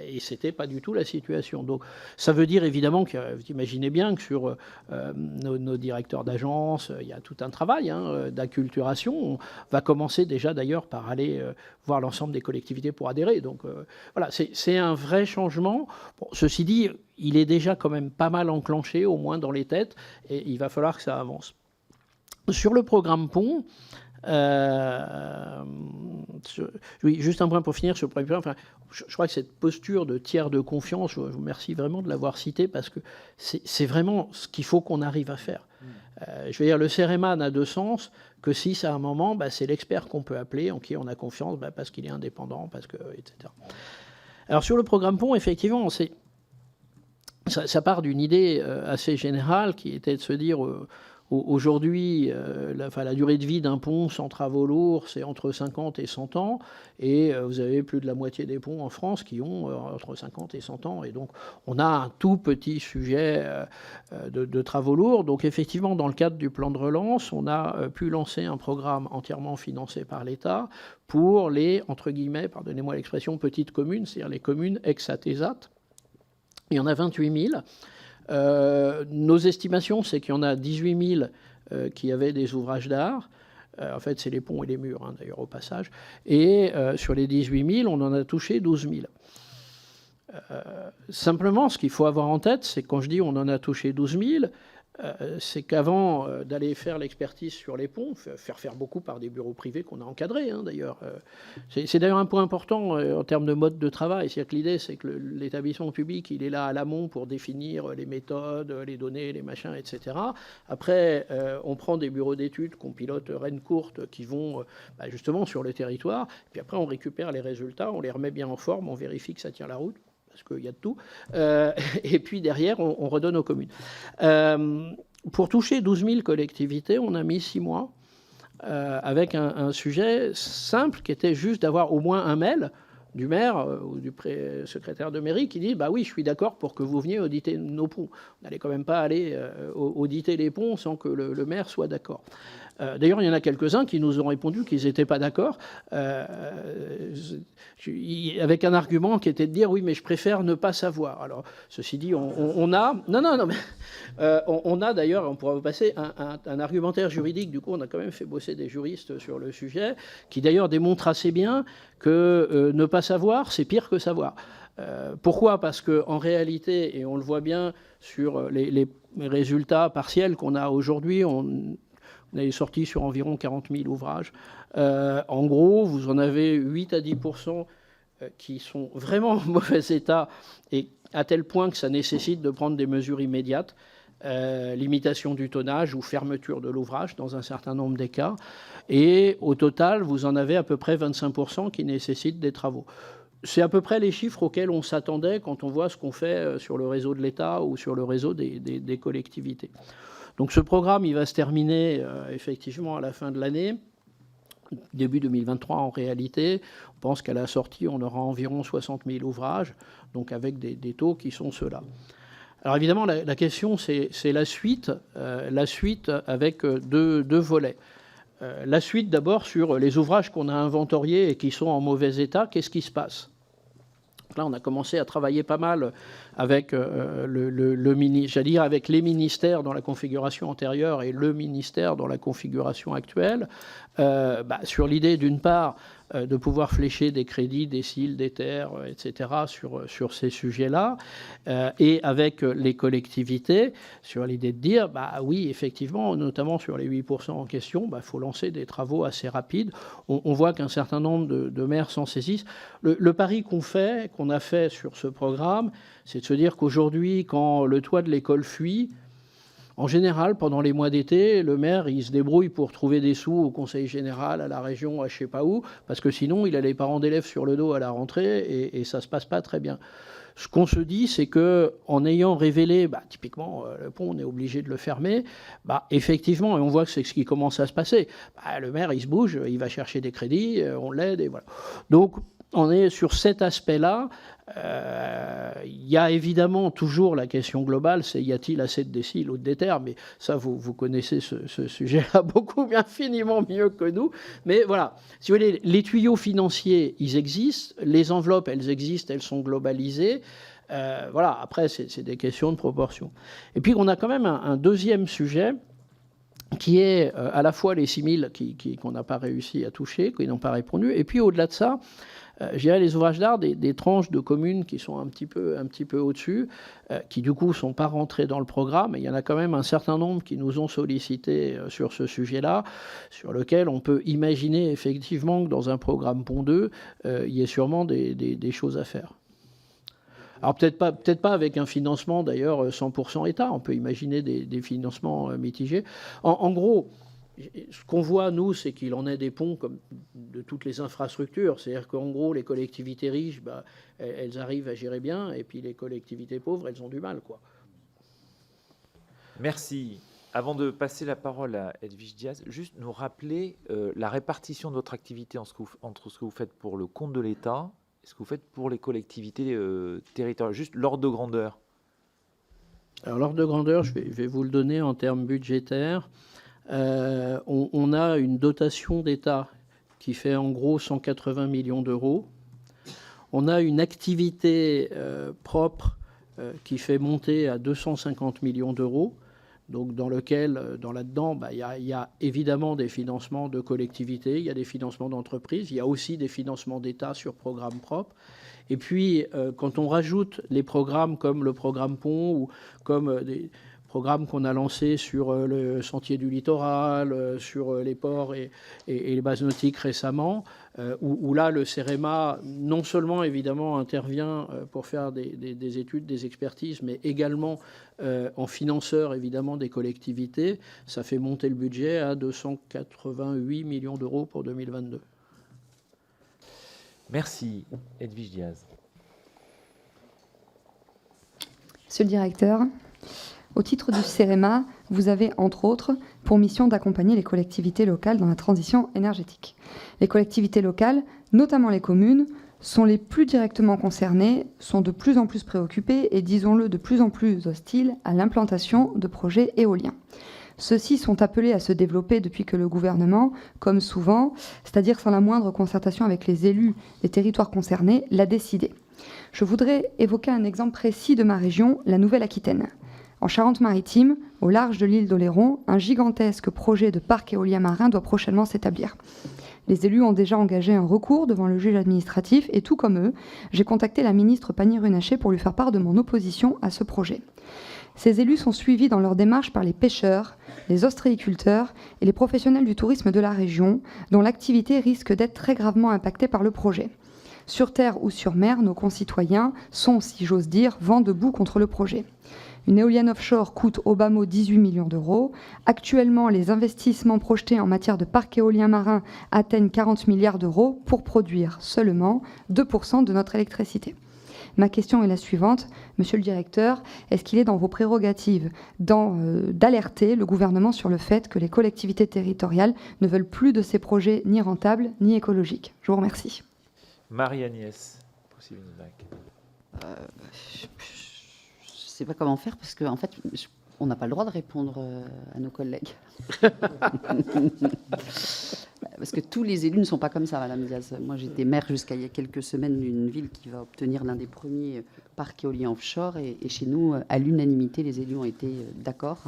Et ce n'était pas du tout la situation. Donc, ça veut dire évidemment que, vous imaginez bien que sur nos directeurs d'agence, il y a tout un travail d'acculturation. On va commencer déjà d'ailleurs par aller voir l'ensemble des collectivités pour adhérer. Donc voilà, c'est un vrai changement. Bon, ceci dit, il est déjà quand même pas mal enclenché, au moins dans les têtes, et il va falloir que ça avance. Sur le programme Pont, oui, juste un point pour finir sur le premier point. Enfin, je crois que cette posture de tiers de confiance, je vous remercie vraiment de l'avoir cité parce que c'est vraiment ce qu'il faut qu'on arrive à faire. Je veux dire, le CEREMA n'a de sens que si, à un moment, c'est l'expert qu'on peut appeler, en qui on a confiance, parce qu'il est indépendant, parce que, etc. Alors, sur le programme Pont, effectivement, ça part d'une idée assez générale qui était de se dire aujourd'hui, la durée de vie d'un pont sans travaux lourds, c'est entre 50 et 100 ans. Et vous avez plus de la moitié des ponts en France qui ont entre 50 et 100 ans. Et donc, on a un tout petit sujet de travaux lourds. Donc, effectivement, dans le cadre du plan de relance, on a pu lancer un programme entièrement financé par l'État pour les, entre guillemets, pardonnez-moi l'expression, petites communes, c'est-à-dire les communes ex-ATESAT. Il y en a 28 000. Nos estimations, c'est qu'il y en a 18 000 qui avaient des ouvrages d'art. En fait, c'est les ponts et les murs, hein, d'ailleurs, au passage. Et sur les 18 000, on en a touché 12 000. Simplement, ce qu'il faut avoir en tête, c'est que quand je dis on en a touché 12 000, c'est qu'avant d'aller faire l'expertise sur les ponts, faire beaucoup par des bureaux privés qu'on a encadrés, hein, d'ailleurs. C'est d'ailleurs un point important en termes de mode de travail. C'est-à-dire que l'idée, c'est que l'établissement public, il est là à l'amont pour définir les méthodes, les données, les machins, etc. Après, on prend des bureaux d'études qu'on pilote rennes courtes qui vont justement sur le territoire. Puis après, on récupère les résultats, on les remet bien en forme, on vérifie que ça tient la route, parce qu'il y a de tout. Et puis derrière, on redonne aux communes. Pour toucher 12 000 collectivités, on a mis 6 mois avec un sujet simple qui était juste d'avoir au moins un mail du maire ou du secrétaire de mairie qui dit « bah oui, je suis d'accord pour que vous veniez auditer nos ponts ». On n'allait quand même pas aller auditer les ponts sans que le maire soit d'accord. D'ailleurs, il y en a quelques-uns qui nous ont répondu qu'ils n'étaient pas d'accord, avec un argument qui était de dire « oui, mais je préfère ne pas savoir ». Alors, ceci dit, on a... Non, mais on a d'ailleurs, on pourra vous passer, un argumentaire juridique. Du coup, on a quand même fait bosser des juristes sur le sujet, qui d'ailleurs démontre assez bien que ne pas savoir, c'est pire que savoir. Pourquoi ? Parce qu'en réalité, et on le voit bien sur les résultats partiels qu'on a aujourd'hui, on est sorti sur environ 40 000 ouvrages. En gros, vous en avez 8 à 10% qui sont vraiment en mauvais état, et à tel point que ça nécessite de prendre des mesures immédiates. Limitation du tonnage ou fermeture de l'ouvrage dans un certain nombre des cas. Et au total, vous en avez à peu près 25% qui nécessitent des travaux. C'est à peu près les chiffres auxquels on s'attendait quand on voit ce qu'on fait sur le réseau de l'État ou sur le réseau des collectivités. Donc ce programme, il va se terminer effectivement à la fin de l'année, début 2023 en réalité. On pense qu'à la sortie, on aura environ 60 000 ouvrages, donc avec des taux qui sont ceux-là. Alors évidemment, la question, c'est la suite avec deux volets. La suite d'abord sur les ouvrages qu'on a inventoriés et qui sont en mauvais état, qu'est-ce qui se passe ? Là, on a commencé à travailler pas mal avec avec les ministères dans la configuration antérieure et le ministère dans la configuration actuelle, sur l'idée d'une part de pouvoir flécher des crédits, des CIL, des terres, etc. sur ces sujets-là, et avec les collectivités sur l'idée de dire, oui, effectivement, notamment sur les 8% en question, faut lancer des travaux assez rapides. On voit qu'un certain nombre de maires s'en saisissent. Le pari qu'on a fait sur ce programme, c'est de se dire qu'aujourd'hui, quand le toit de l'école fuit, en général, pendant les mois d'été, le maire, il se débrouille pour trouver des sous au conseil général, à la région, à je ne sais pas où, parce que sinon, il a les parents d'élèves sur le dos à la rentrée et ça ne se passe pas très bien. Ce qu'on se dit, c'est qu'en ayant révélé, typiquement, le pont, on est obligé de le fermer, effectivement, et on voit que c'est ce qui commence à se passer, le maire, il se bouge, il va chercher des crédits, on l'aide, et voilà. Donc, on est sur cet aspect-là. Il y a évidemment toujours la question globale, c'est y a-t-il assez de déciles ou de déterres, mais ça, vous connaissez ce sujet-là beaucoup, infiniment mieux que nous. Mais voilà, si vous voulez, les tuyaux financiers, ils existent, les enveloppes, elles existent, elles sont globalisées. Voilà, après, c'est des questions de proportion. Et puis, on a quand même un deuxième sujet qui est à la fois les 6 000 qu'on n'a pas réussi à toucher, qui n'ont pas répondu, et puis au-delà de ça, je dirais les ouvrages d'art des tranches de communes qui sont un petit peu au-dessus, qui du coup ne sont pas rentrés dans le programme. Et il y en a quand même un certain nombre qui nous ont sollicité sur ce sujet-là, sur lequel on peut imaginer effectivement que dans un programme Pont 2, il y ait sûrement des choses à faire. Alors peut-être pas avec un financement d'ailleurs 100% État, on peut imaginer des financements mitigés. En gros, Ce qu'on voit, nous, c'est qu'il en est des ponts comme de toutes les infrastructures. C'est-à-dire qu'en gros, les collectivités riches, elles arrivent à gérer bien, et puis les collectivités pauvres, elles ont du mal, quoi. Merci. Avant de passer la parole à Edwige Diaz, juste nous rappeler la répartition de votre activité entre ce que vous faites pour le compte de l'État et ce que vous faites pour les collectivités territoriales. Juste l'ordre de grandeur. Alors, l'ordre de grandeur, je vais vous le donner en termes budgétaires. On a une dotation d'État qui fait en gros 180 millions d'euros. On a une activité propre qui fait monter à 250 millions d'euros. Donc là-dedans, il y a évidemment des financements de collectivités, il y a des financements d'entreprises, il y a aussi des financements d'État sur programmes propres. Et puis, quand on rajoute les programmes comme le programme Pont ou comme des programmes qu'on a lancés sur le Sentier du Littoral, sur les ports et les bases nautiques récemment, où là, le CEREMA, non seulement évidemment intervient pour faire des études, des expertises, mais également en financeur évidemment des collectivités, ça fait monter le budget à 288 millions d'euros pour 2022. Merci. Edwige Diaz. Monsieur le directeur, au titre du CEREMA, vous avez, entre autres, pour mission d'accompagner les collectivités locales dans la transition énergétique. Les collectivités locales, notamment les communes, sont les plus directement concernées, sont de plus en plus préoccupées et, disons-le, de plus en plus hostiles à l'implantation de projets éoliens. Ceux-ci sont appelés à se développer depuis que le gouvernement, comme souvent, c'est-à-dire sans la moindre concertation avec les élus des territoires concernés, l'a décidé. Je voudrais évoquer un exemple précis de ma région, la Nouvelle-Aquitaine. En Charente-Maritime, au large de l'île d'Oléron, un gigantesque projet de parc éolien marin doit prochainement s'établir. Les élus ont déjà engagé un recours devant le juge administratif et tout comme eux, j'ai contacté la ministre Pannier-Runacher pour lui faire part de mon opposition à ce projet. Ces élus sont suivis dans leur démarche par les pêcheurs, les ostréiculteurs et les professionnels du tourisme de la région, dont l'activité risque d'être très gravement impactée par le projet. Sur terre ou sur mer, nos concitoyens sont, si j'ose dire, vent debout contre le projet. Une éolienne offshore coûte au bas mot 18 millions d'euros. Actuellement, les investissements projetés en matière de parc éolien marin atteignent 40 milliards d'euros pour produire seulement 2% de notre électricité. Ma question est la suivante. Monsieur le directeur, est-ce qu'il est dans vos prérogatives d'alerter le gouvernement sur le fait que les collectivités territoriales ne veulent plus de ces projets ni rentables ni écologiques? Je vous remercie. Marie-Agnès. Je ne sais pas comment faire parce qu'en fait, on n'a pas le droit de répondre à nos collègues. Parce que tous les élus ne sont pas comme ça, Madame Diaz. Moi, j'étais maire jusqu'à il y a quelques semaines d'une ville qui va obtenir l'un des premiers parcs éoliens offshore. Et chez nous, à l'unanimité, les élus ont été d'accord.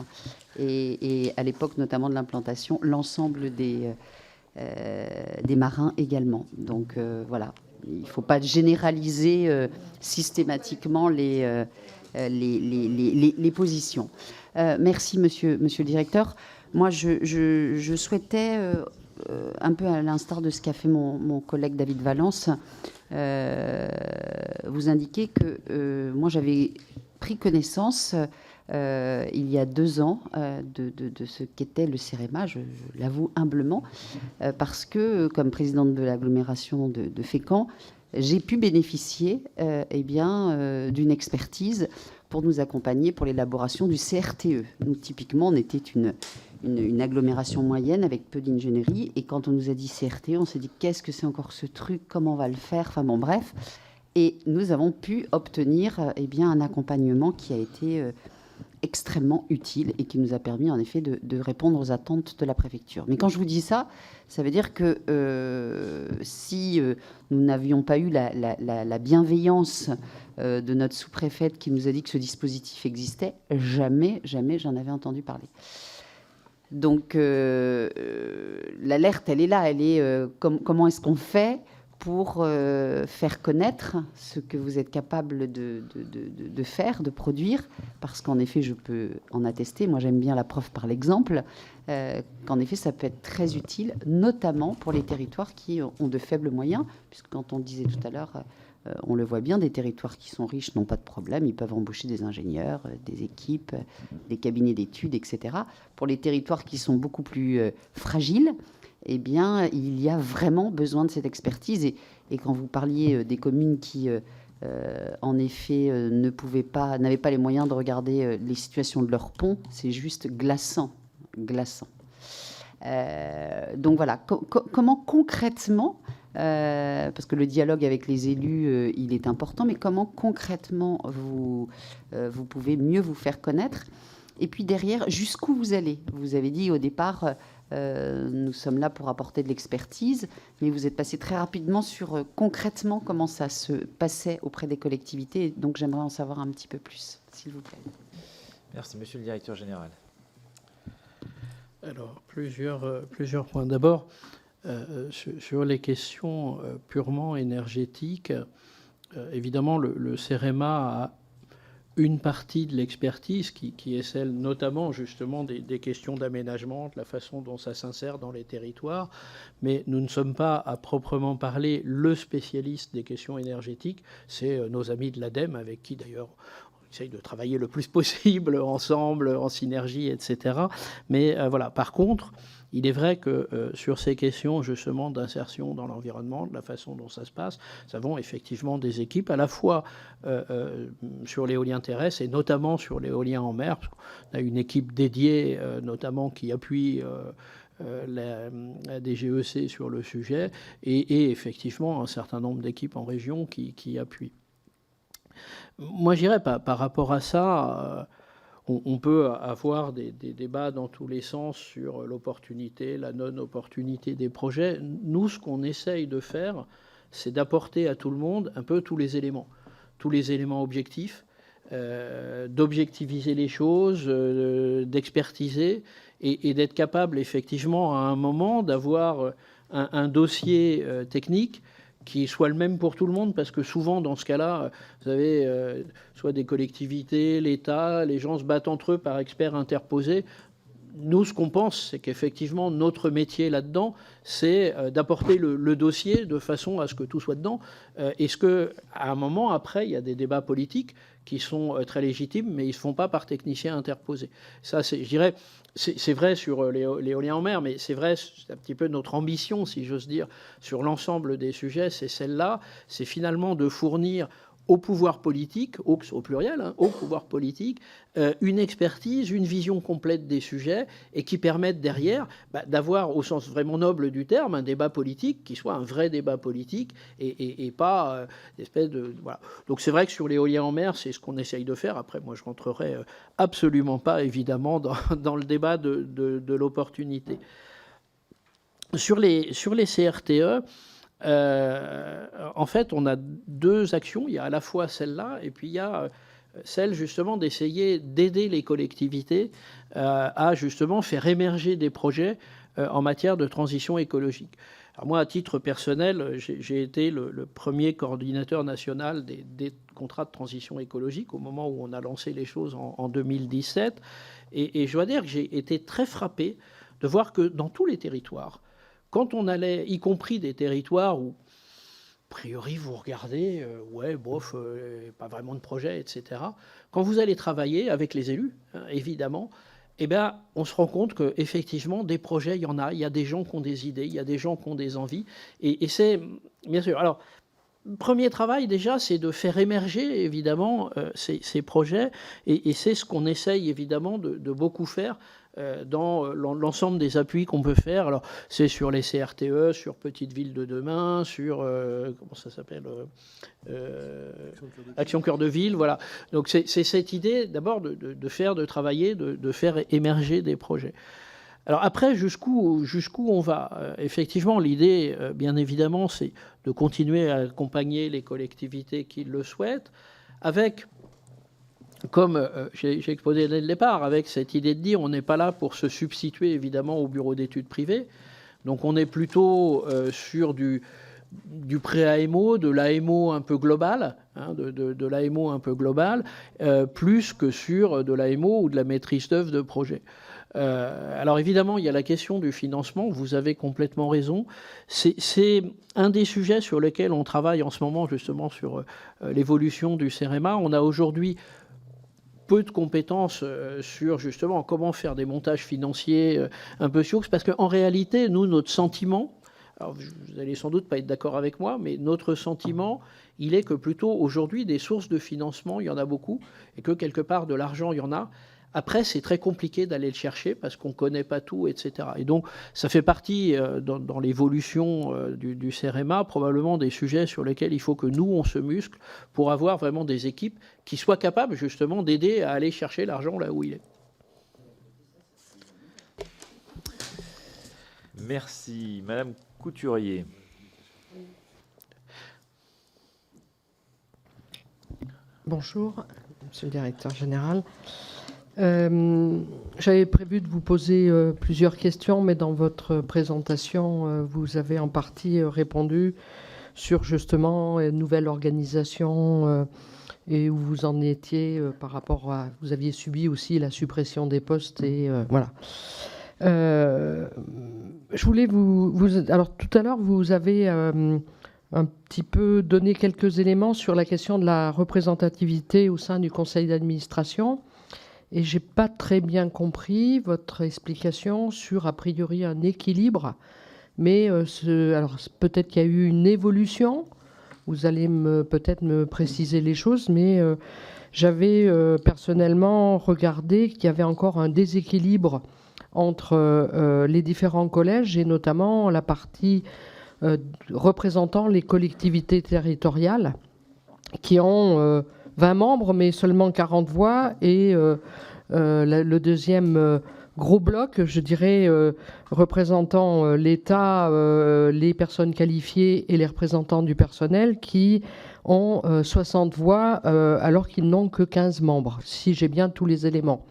Et à l'époque, notamment de l'implantation, l'ensemble des marins également. Donc voilà, il ne faut pas généraliser systématiquement les positions. Merci, monsieur le directeur. Moi, je souhaitais, un peu à l'instar de ce qu'a fait mon collègue David Valence, vous indiquer que moi, j'avais pris connaissance il y a 2 ans de ce qu'était le CEREMA, je l'avoue humblement, parce que, comme présidente de l'agglomération de Fécamp, j'ai pu bénéficier d'une expertise pour nous accompagner pour l'élaboration du CRTE. Nous, typiquement, on était une agglomération moyenne avec peu d'ingénierie. Et quand on nous a dit CRTE, on s'est dit qu'est-ce que c'est encore ce truc, comment on va le faire, enfin bon, bref. Et nous avons pu obtenir un accompagnement qui a été extrêmement utile et qui nous a permis en effet de répondre aux attentes de la préfecture. Mais quand je vous dis ça, ça veut dire que si nous n'avions pas eu la bienveillance de notre sous-préfète qui nous a dit que ce dispositif existait, jamais j'en avais entendu parler. Donc l'alerte, elle est là, elle est comment est-ce qu'on fait pour faire connaître ce que vous êtes capable de faire, de produire, parce qu'en effet, je peux en attester, moi j'aime bien la preuve par l'exemple, qu'en effet, ça peut être très utile, notamment pour les territoires qui ont de faibles moyens, puisque quand on disait tout à l'heure, on le voit bien, des territoires qui sont riches n'ont pas de problème, ils peuvent embaucher des ingénieurs, des équipes, des cabinets d'études, etc. Pour les territoires qui sont beaucoup plus fragiles, eh bien, il y a vraiment besoin de cette expertise. Et quand vous parliez des communes qui, en effet, n'avaient pas les moyens de regarder les situations de leurs ponts, c'est juste glaçant. Donc voilà, comment concrètement, parce que le dialogue avec les élus, il est important, mais comment concrètement vous pouvez mieux vous faire connaître? Et puis derrière, jusqu'où vous allez? Vous avez dit au départ, nous sommes là pour apporter de l'expertise, mais vous êtes passé très rapidement sur concrètement comment ça se passait auprès des collectivités. Donc j'aimerais en savoir un petit peu plus, s'il vous plaît. Merci, monsieur le directeur général. Alors, plusieurs points. D'abord, sur les questions purement énergétiques, évidemment, le CEREMA a une partie de l'expertise qui est celle notamment justement des questions d'aménagement, de la façon dont ça s'insère dans les territoires, mais nous ne sommes pas à proprement parler le spécialiste des questions énergétiques, c'est nos amis de l'ADEME avec qui d'ailleurs on essaye de travailler le plus possible ensemble, en synergie, etc. Mais voilà, par contre, il est vrai que sur ces questions justement d'insertion dans l'environnement, de la façon dont ça se passe, nous avons effectivement des équipes à la fois sur l'éolien terrestre et notamment sur l'éolien en mer. Parce qu'on a une équipe dédiée notamment qui appuie la DGEC sur le sujet et effectivement un certain nombre d'équipes en région qui appuient. Moi, je dirais par rapport à ça, on peut avoir des débats dans tous les sens sur l'opportunité, la non-opportunité des projets. Nous, ce qu'on essaye de faire, c'est d'apporter à tout le monde un peu tous les éléments objectifs, d'objectiviser les choses, d'expertiser et d'être capable, effectivement, à un moment, d'avoir un dossier technique qui soit le même pour tout le monde, parce que souvent, dans ce cas-là, vous avez soit des collectivités, l'État, les gens se battent entre eux par experts interposés. Nous, ce qu'on pense, c'est qu'effectivement, notre métier là-dedans, c'est d'apporter le dossier de façon à ce que tout soit dedans. Est-ce qu'à un moment, après, il y a des débats politiques qui sont très légitimes, mais ils ne se font pas par techniciens interposés. Ça, je dirais, c'est vrai sur l'éolien en mer, mais c'est vrai, c'est un petit peu notre ambition, si j'ose dire, sur l'ensemble des sujets, c'est celle-là, c'est finalement de fournir au pouvoir politique, au pluriel, hein, au pouvoir politique, une expertise, une vision complète des sujets et qui permettent derrière d'avoir, au sens vraiment noble du terme, un débat politique qui soit un vrai débat politique et pas d'espèce de... Voilà. Donc c'est vrai que sur l'éolien en mer, c'est ce qu'on essaye de faire. Après, moi, je ne rentrerai absolument pas, évidemment, dans le débat de l'opportunité. Sur les CRTE, en fait, on a deux actions. Il y a à la fois celle-là, et puis il y a celle justement d'essayer d'aider les collectivités à justement faire émerger des projets en matière de transition écologique. Alors moi, à titre personnel, j'ai été le premier coordinateur national des contrats de transition écologique au moment où on a lancé les choses en 2017. Et je dois dire que j'ai été très frappé de voir que dans tous les territoires, quand on allait, y compris des territoires où, a priori, vous regardez, ouais, bof, pas vraiment de projet, etc. Quand vous allez travailler avec les élus, hein, évidemment, eh bien, on se rend compte qu'effectivement, des projets, il y en a. Il y a des gens qui ont des idées, il y a des gens qui ont des envies. Et c'est, bien sûr, alors, premier travail, déjà, c'est de faire émerger, évidemment, ces projets. Et c'est ce qu'on essaye, évidemment, de beaucoup faire dans l'ensemble des appuis qu'on peut faire. Alors, c'est sur les CRTE, sur Petites Villes de demain, sur, comment ça s'appelle Action Cœur de Ville, voilà. Donc, c'est cette idée, d'abord, de travailler, de faire émerger des projets. Alors après, jusqu'où on va effectivement, l'idée, bien évidemment, c'est de continuer à accompagner les collectivités qui le souhaitent, avec, comme j'ai exposé dès le départ, avec cette idée de dire on n'est pas là pour se substituer, évidemment, au bureau d'études privées. Donc on est plutôt sur du pré-AMO, de l'AMO un peu global, hein, de l'AMO un peu global, plus que sur de l'AMO ou de la maîtrise d'œuvre de projet. Alors évidemment, il y a la question du financement, vous avez complètement raison. C'est un des sujets sur lesquels on travaille en ce moment, justement, sur l'évolution du CEREMA. On a aujourd'hui peu de compétences sur, justement, comment faire des montages financiers un peu sioux, parce qu'en réalité, nous, notre sentiment, alors vous allez sans doute pas être d'accord avec moi, mais notre sentiment, il est que plutôt aujourd'hui, des sources de financement, il y en a beaucoup, et que quelque part, de l'argent, il y en a. Après, c'est très compliqué d'aller le chercher parce qu'on ne connaît pas tout, etc. Et donc, ça fait partie, dans l'évolution du CEREMA, probablement des sujets sur lesquels il faut que nous, on se muscle pour avoir vraiment des équipes qui soient capables, justement, d'aider à aller chercher l'argent là où il est. Merci. Madame Couturier. Bonjour, monsieur le directeur général. J'avais prévu de vous poser plusieurs questions, mais dans votre présentation, vous avez en partie répondu sur justement une nouvelle organisation et où vous en étiez par rapport à... Vous aviez subi aussi la suppression des postes et voilà. Je voulais alors tout à l'heure, vous avez un petit peu donné quelques éléments sur la question de la représentativité au sein du conseil d'administration. Et je n'ai pas très bien compris votre explication sur, a priori, un équilibre. Mais alors peut-être qu'il y a eu une évolution. Vous allez peut-être me préciser les choses. Mais j'avais personnellement regardé qu'il y avait encore un déséquilibre entre les différents collèges et notamment la partie représentant les collectivités territoriales qui ont 20 membres mais seulement 40 voix et le deuxième gros bloc, je dirais, représentant l'État, les personnes qualifiées et les représentants du personnel qui ont 60 voix alors qu'ils n'ont que 15 membres, si j'ai bien tous les éléments.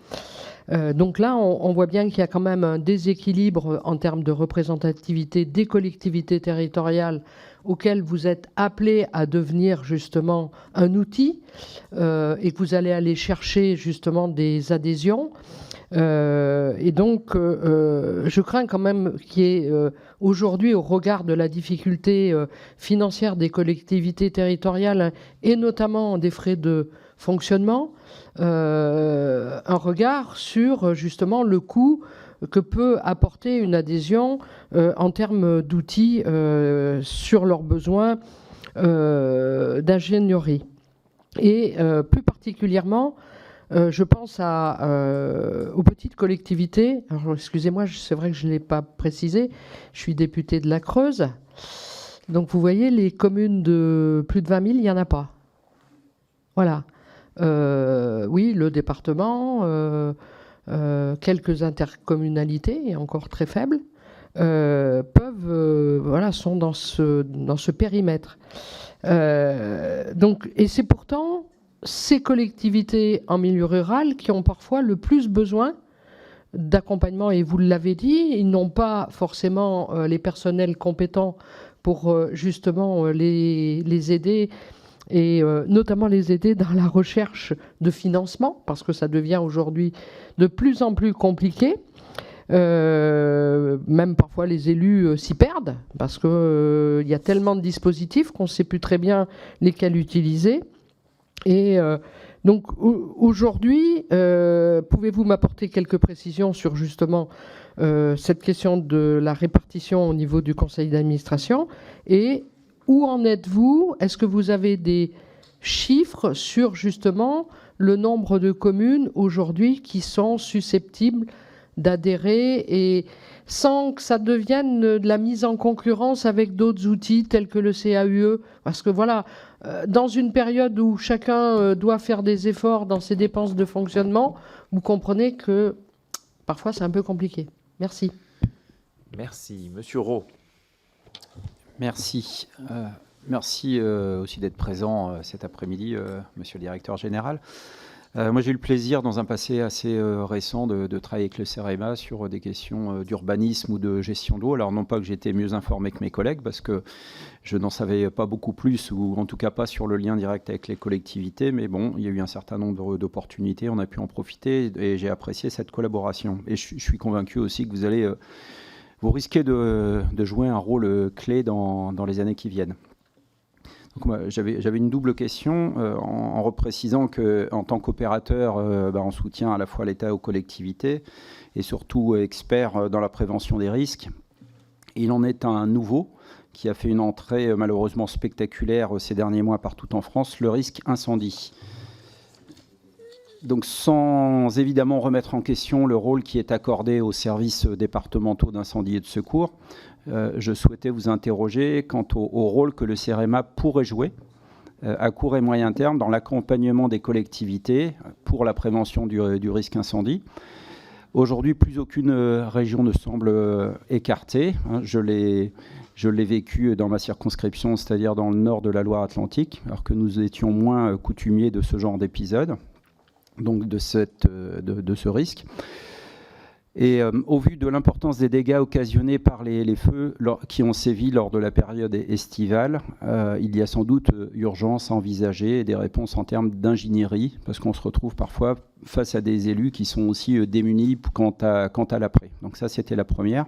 Donc là, on voit bien qu'il y a quand même un déséquilibre en termes de représentativité des collectivités territoriales auxquelles vous êtes appelés à devenir justement un outil et que vous allez aller chercher justement des adhésions. Et donc, je crains quand même qu'il y ait aujourd'hui, au regard de la difficulté financière des collectivités territoriales et notamment des frais de fonctionnement, un regard sur justement le coût que peut apporter une adhésion en termes d'outils sur leurs besoins d'ingénierie. Et plus particulièrement, je pense aux petites collectivités. Alors, excusez-moi, c'est vrai que je ne l'ai pas précisé. Je suis député de la Creuse. Donc, vous voyez, les communes de plus de 20 000, il n'y en a pas. Voilà. Oui, le département, quelques intercommunalités, et encore très faibles, sont dans ce périmètre. Et c'est pourtant ces collectivités en milieu rural qui ont parfois le plus besoin d'accompagnement. Et vous l'avez dit, ils n'ont pas forcément les personnels compétents pour justement les aider et notamment les aider dans la recherche de financement, parce que ça devient aujourd'hui de plus en plus compliqué. Même parfois les élus s'y perdent, parce qu'il y a tellement de dispositifs qu'on ne sait plus très bien lesquels utiliser. Et donc aujourd'hui, pouvez-vous m'apporter quelques précisions sur justement cette question de la répartition au niveau du conseil d'administration et où en êtes-vous? Est-ce que vous avez des chiffres sur justement le nombre de communes aujourd'hui qui sont susceptibles d'adhérer et sans que ça devienne de la mise en concurrence avec d'autres outils tels que le CAUE? Parce que voilà, dans une période où chacun doit faire des efforts dans ses dépenses de fonctionnement, vous comprenez que parfois c'est un peu compliqué. Merci. Merci. Monsieur Roux. Merci. Merci aussi d'être présent cet après-midi, monsieur le directeur général. Moi, j'ai eu le plaisir, dans un passé assez récent, de travailler avec le CEREMA sur des questions d'urbanisme ou de gestion d'eau. Alors, non pas que j'étais mieux informé que mes collègues, parce que je n'en savais pas beaucoup plus, ou en tout cas pas sur le lien direct avec les collectivités, mais bon, il y a eu un certain nombre d'opportunités, on a pu en profiter, et j'ai apprécié cette collaboration. Et je suis convaincu aussi que vous risquez de jouer un rôle clé dans les années qui viennent. Donc, moi, j'avais une double question en reprécisant qu'en tant qu'opérateur, on soutient à la fois l'État aux collectivités et surtout expert dans la prévention des risques. Il en est un nouveau qui a fait une entrée malheureusement spectaculaire ces derniers mois partout en France, le risque incendie. Donc, sans évidemment remettre en question le rôle qui est accordé aux services départementaux d'incendie et de secours, je souhaitais vous interroger quant au rôle que le CEREMA pourrait jouer à court et moyen terme dans l'accompagnement des collectivités pour la prévention du risque incendie. Aujourd'hui, plus aucune région ne semble écartée. Je l'ai vécu dans ma circonscription, c'est-à-dire dans le nord de la Loire-Atlantique, alors que nous étions moins coutumiers de ce genre d'épisode, donc de ce risque. Et au vu de l'importance des dégâts occasionnés par les feux qui ont sévi lors de la période estivale, il y a sans doute urgence à envisager des réponses en termes d'ingénierie, parce qu'on se retrouve parfois face à des élus qui sont aussi démunis quant à l'après. Donc ça, c'était la première.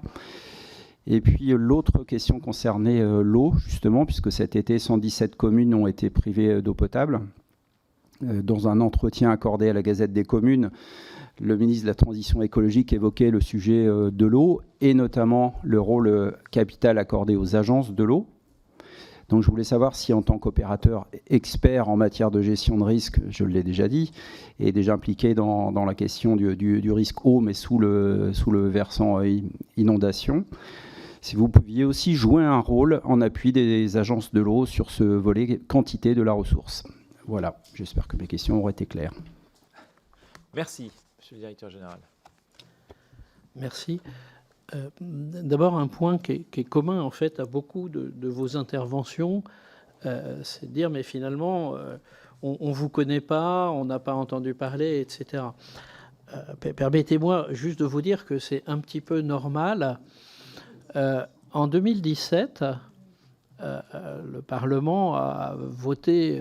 Et puis l'autre question concernait l'eau, justement, puisque cet été, 117 communes ont été privées d'eau potable. Dans un entretien accordé à la Gazette des communes, le ministre de la Transition écologique évoquait le sujet de l'eau et notamment le rôle capital accordé aux agences de l'eau. Donc je voulais savoir si en tant qu'opérateur expert en matière de gestion de risque, je l'ai déjà dit, et déjà impliqué dans la question du risque eau, mais sous le versant inondation, si vous pouviez aussi jouer un rôle en appui des agences de l'eau sur ce volet quantité de la ressource. Voilà, j'espère que mes questions auraient été claires. Merci, monsieur le directeur général. Merci. D'abord, un point qui est commun en fait à beaucoup de vos interventions, c'est de dire mais finalement on ne vous connaît pas, on n'a pas entendu parler, etc. Permettez-moi juste de vous dire que c'est un petit peu normal. En 2017, le Parlement a voté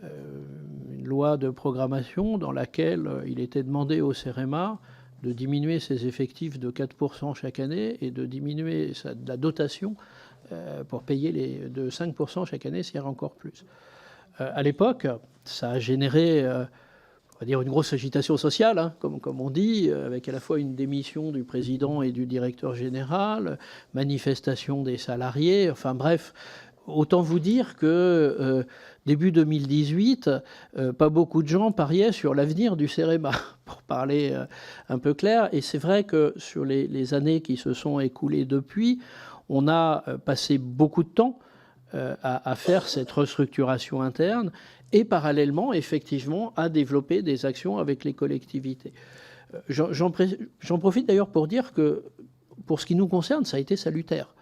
une loi de programmation dans laquelle il était demandé au CEREMA de diminuer ses effectifs de 4% chaque année et de diminuer la dotation pour payer de 5% chaque année, s'il y a encore plus. À l'époque, ça a généré on va dire une grosse agitation sociale, hein, comme on dit, avec à la fois une démission du président et du directeur général, manifestation des salariés, enfin bref, autant vous dire que début 2018, pas beaucoup de gens pariaient sur l'avenir du CEREMA, pour parler un peu clair. Et c'est vrai que sur les années qui se sont écoulées depuis, on a passé beaucoup de temps à faire cette restructuration interne et parallèlement, effectivement, à développer des actions avec les collectivités. J'en profite d'ailleurs pour dire que, pour ce qui nous concerne, ça a été salutaire.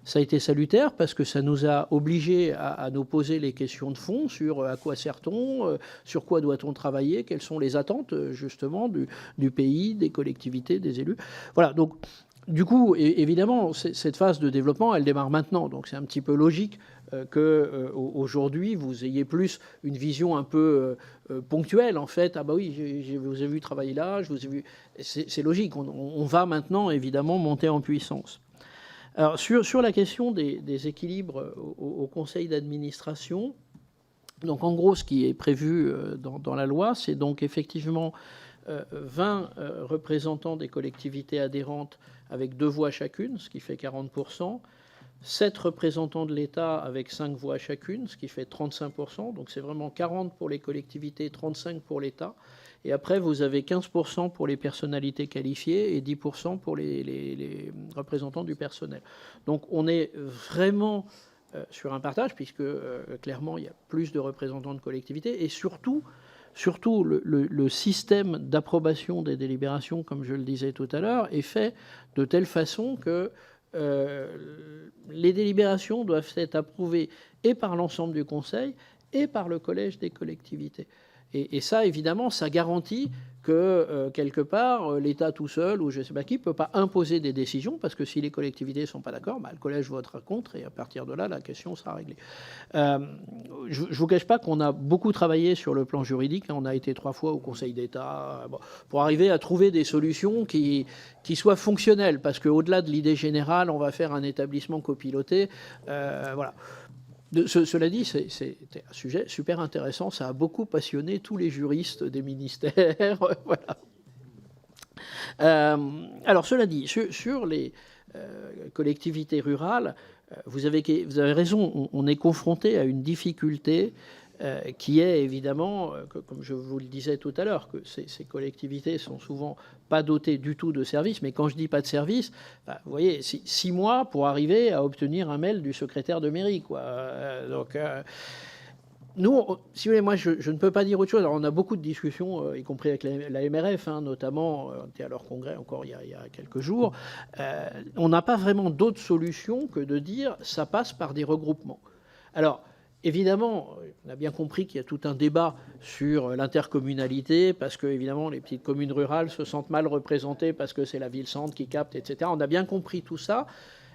Ça a été salutaire parce que ça nous a obligés à nous poser les questions de fond sur à quoi sert-on, sur quoi doit-on travailler, quelles sont les attentes, justement, du pays, des collectivités, des élus. Voilà, donc... Du coup, évidemment, cette phase de développement, elle démarre maintenant. Donc c'est un petit peu logique qu'aujourd'hui, vous ayez plus une vision un peu ponctuelle, en fait. Ah bah oui, je vous ai vu travailler là, je vous ai vu... C'est logique, on va maintenant, évidemment, monter en puissance. Alors, sur la question des équilibres au conseil d'administration, donc en gros, ce qui est prévu dans la loi, c'est donc effectivement 20 représentants des collectivités adhérentes avec 2 voix chacune, ce qui fait 40%, 7 représentants de l'État avec 5 voix chacune, ce qui fait 35%, donc c'est vraiment 40 pour les collectivités, 35 pour l'État, et après vous avez 15% pour les personnalités qualifiées et 10% pour les représentants du personnel. Donc on est vraiment sur un partage, puisque clairement il y a plus de représentants de collectivités, et surtout le système d'approbation des délibérations, comme je le disais tout à l'heure, est fait de telle façon que les délibérations doivent être approuvées et par l'ensemble du Conseil et par le Collège des collectivités. Et ça, évidemment, ça garantit que, quelque part, l'État tout seul, ou je ne sais pas qui, ne peut pas imposer des décisions, parce que si les collectivités ne sont pas d'accord, le collège votera contre, et à partir de là, la question sera réglée. Je ne vous cache pas qu'on a beaucoup travaillé sur le plan juridique. On a été 3 fois au Conseil d'État pour arriver à trouver des solutions qui soient fonctionnelles, parce qu'au-delà de l'idée générale, on va faire un établissement copiloté. Voilà. Cela dit, c'était un sujet super intéressant. Ça a beaucoup passionné tous les juristes des ministères. Voilà. Alors, cela dit, sur les collectivités rurales, vous avez raison, on est confronté à une difficulté qui est évidemment, comme je vous le disais tout à l'heure, que ces collectivités sont souvent pas dotées du tout de services. Mais quand je dis pas de services, vous voyez, 6 mois pour arriver à obtenir un mail du secrétaire de mairie, quoi. Donc, nous, si vous voulez, moi, je ne peux pas dire autre chose. Alors, on a beaucoup de discussions, y compris avec la MRF, notamment, on était à leur congrès encore il y a quelques jours. On n'a pas vraiment d'autre solution que de dire ça passe par des regroupements. Alors, évidemment, on a bien compris qu'il y a tout un débat sur l'intercommunalité, parce que, évidemment, les petites communes rurales se sentent mal représentées parce que c'est la ville-centre qui capte, etc. On a bien compris tout ça.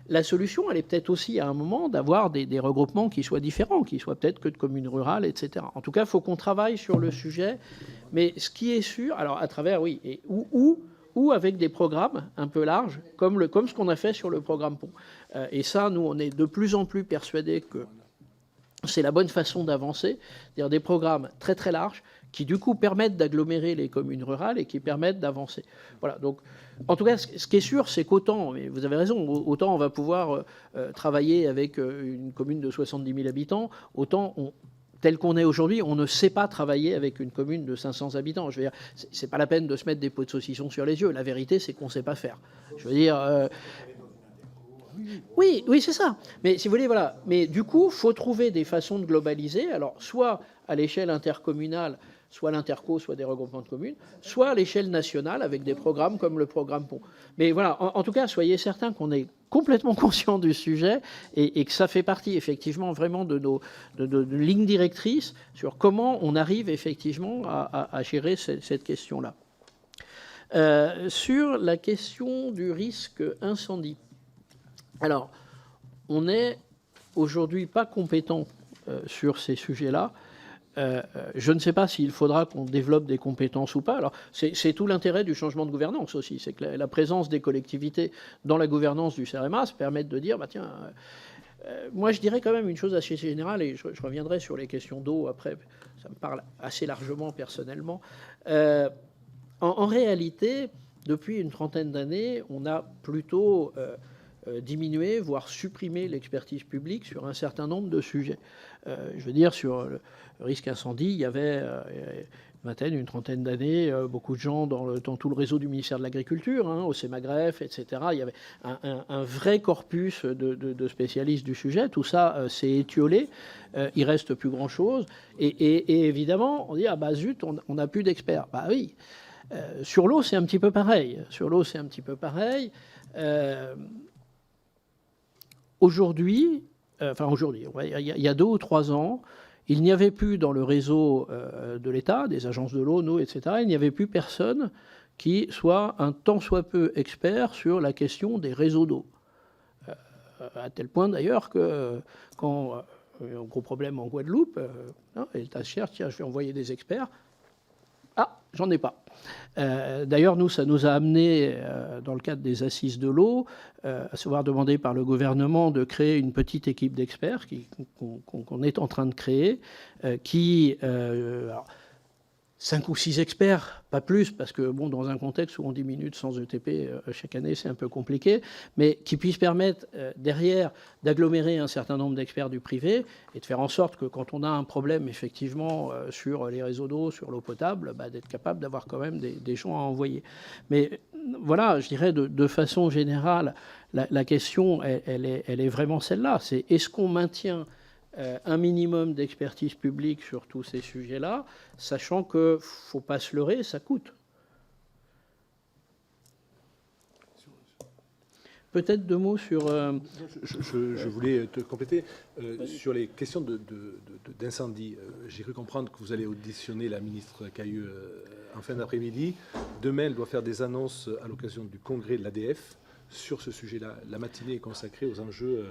La solution, elle est peut-être aussi, à un moment, d'avoir des regroupements qui soient différents, qui soient peut-être que de communes rurales, etc. En tout cas, il faut qu'on travaille sur le sujet. Mais ce qui est sûr, alors à travers, oui, et ou avec des programmes un peu larges, comme ce qu'on a fait sur le programme Pont. Et ça, nous, on est de plus en plus persuadés que c'est la bonne façon d'avancer, c'est-à-dire des programmes très très larges qui du coup permettent d'agglomérer les communes rurales et qui permettent d'avancer. Voilà, donc en tout cas, ce qui est sûr, c'est qu'autant, mais vous avez raison, autant on va pouvoir travailler avec une commune de 70 000 habitants, autant tel qu'on est aujourd'hui, on ne sait pas travailler avec une commune de 500 habitants. Je veux dire, c'est pas la peine de se mettre des pots de saucisson sur les yeux. La vérité, c'est qu'on ne sait pas faire. Je veux dire... Oui, c'est ça. Mais si vous voulez, voilà. Mais du coup, il faut trouver des façons de globaliser. Alors, soit à l'échelle intercommunale, soit l'interco, soit des regroupements de communes, soit à l'échelle nationale avec des programmes comme le programme Pont. Mais voilà, en tout cas, soyez certains qu'on est complètement conscient du sujet et que ça fait partie effectivement vraiment de nos lignes directrices sur comment on arrive effectivement à gérer cette question-là. Sur la question du risque incendie. Alors, on n'est aujourd'hui pas compétent sur ces sujets-là. Je ne sais pas s'il faudra qu'on développe des compétences ou pas. Alors, c'est tout l'intérêt du changement de gouvernance aussi. C'est que la présence des collectivités dans la gouvernance du CEREMA se permet de dire, tiens, moi je dirais quand même une chose assez générale, et je reviendrai sur les questions d'eau après, ça me parle assez largement personnellement. En réalité, depuis une trentaine d'années, on a plutôt... diminuer, voire supprimer l'expertise publique sur un certain nombre de sujets. Je veux dire, sur le risque incendie, il y avait une trentaine d'années, beaucoup de gens dans tout le réseau du ministère de l'Agriculture, au CEMAGREF, etc. Il y avait un vrai corpus de spécialistes du sujet. Tout ça s'est étiolé. Il reste plus grand-chose. Et évidemment, on dit, ah bah zut, on n'a plus d'experts. Bah oui. Sur l'eau, c'est un petit peu pareil. Aujourd'hui, il y a 2 ou 3 ans, il n'y avait plus dans le réseau de l'État, des agences de l'eau, etc., il n'y avait plus personne qui soit un tant soit peu expert sur la question des réseaux d'eau. À tel point d'ailleurs que quand il y a un gros problème en Guadeloupe, l'État cherche, tiens, je vais envoyer des experts. Ah, j'en ai pas. D'ailleurs, nous, ça nous a amené, dans le cadre des assises de l'eau, à se voir demander par le gouvernement de créer une petite équipe d'experts qu'on est en train de créer, alors, 5 ou 6 experts, pas plus, parce que bon, dans un contexte où on diminue de 100 ETP chaque année, c'est un peu compliqué, mais qui puissent permettre derrière d'agglomérer un certain nombre d'experts du privé et de faire en sorte que quand on a un problème effectivement sur les réseaux d'eau, sur l'eau potable, d'être capable d'avoir quand même des gens à envoyer. Mais voilà, je dirais de façon générale, la question, elle est vraiment celle-là. C'est est-ce qu'on maintient un minimum d'expertise publique sur tous ces sujets-là, sachant qu'il ne faut pas se leurrer, ça coûte. peut-être 2 mots sur... Je voulais te compléter sur les questions d'incendie. J'ai cru comprendre que vous allez auditionner la ministre Cayeux en fin d'après-midi. Demain, elle doit faire des annonces à l'occasion du congrès de l'ADF sur ce sujet-là. La matinée est consacrée aux enjeux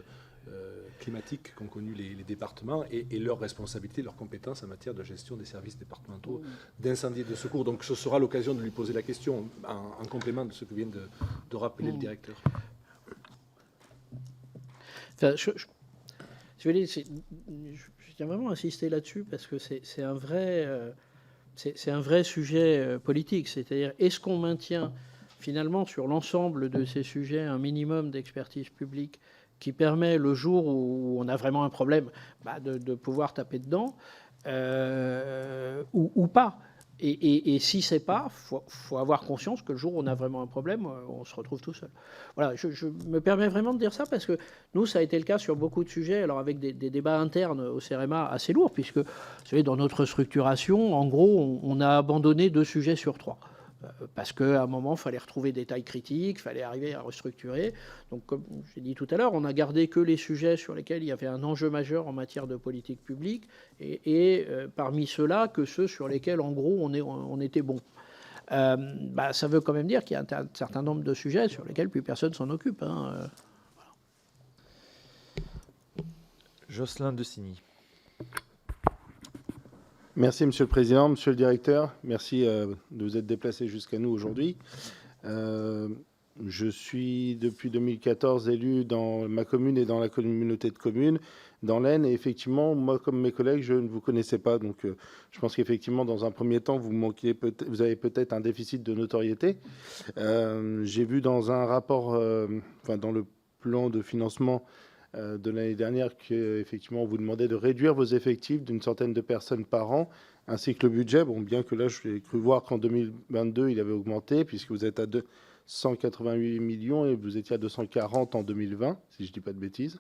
climatiques qu'ont connus les départements et leurs responsabilités, leurs compétences en matière de gestion des services départementaux d'incendie et de secours. Donc ce sera l'occasion de lui poser la question en complément de ce que vient de rappeler le directeur. Enfin, je tiens vraiment à insister là-dessus parce que c'est un vrai sujet politique. C'est-à-dire, est-ce qu'on maintient finalement sur l'ensemble de ces sujets un minimum d'expertise publique qui permet, le jour où on a vraiment un problème, de pouvoir taper dedans, ou pas. Et si c'est pas, faut avoir conscience que le jour où on a vraiment un problème, on se retrouve tout seul. Voilà, je me permets vraiment de dire ça parce que nous, ça a été le cas sur beaucoup de sujets, alors avec des débats internes au CEREMA assez lourds, puisque, vous savez, dans notre structuration, en gros, on a abandonné 2 sujets sur 3. Parce qu'à un moment, il fallait retrouver des tailles critiques, il fallait arriver à restructurer. Donc, comme j'ai dit tout à l'heure, on n'a gardé que les sujets sur lesquels il y avait un enjeu majeur en matière de politique publique, et parmi ceux-là, que ceux sur lesquels, en gros, on était bon. Ça veut quand même dire qu'il y a un certain nombre de sujets sur lesquels plus personne s'en occupe. Voilà. Jocelyn Designy. Merci, Monsieur le Président. Monsieur le Directeur, merci de vous être déplacé jusqu'à nous aujourd'hui. Je suis depuis 2014 élu dans ma commune et dans la communauté de communes, dans l'Aisne. Et effectivement, moi, comme mes collègues, je ne vous connaissais pas. Donc, je pense qu'effectivement, dans un premier temps, vous avez peut-être un déficit de notoriété. J'ai vu dans un rapport, dans le plan de financement de l'année dernière, qu'effectivement, on vous demandait de réduire vos effectifs d'une centaine de personnes par an, ainsi que le budget. Bon, bien que là, j'ai cru voir qu'en 2022, il avait augmenté, puisque vous êtes à 288 millions et vous étiez à 240 en 2020, si je ne dis pas de bêtises.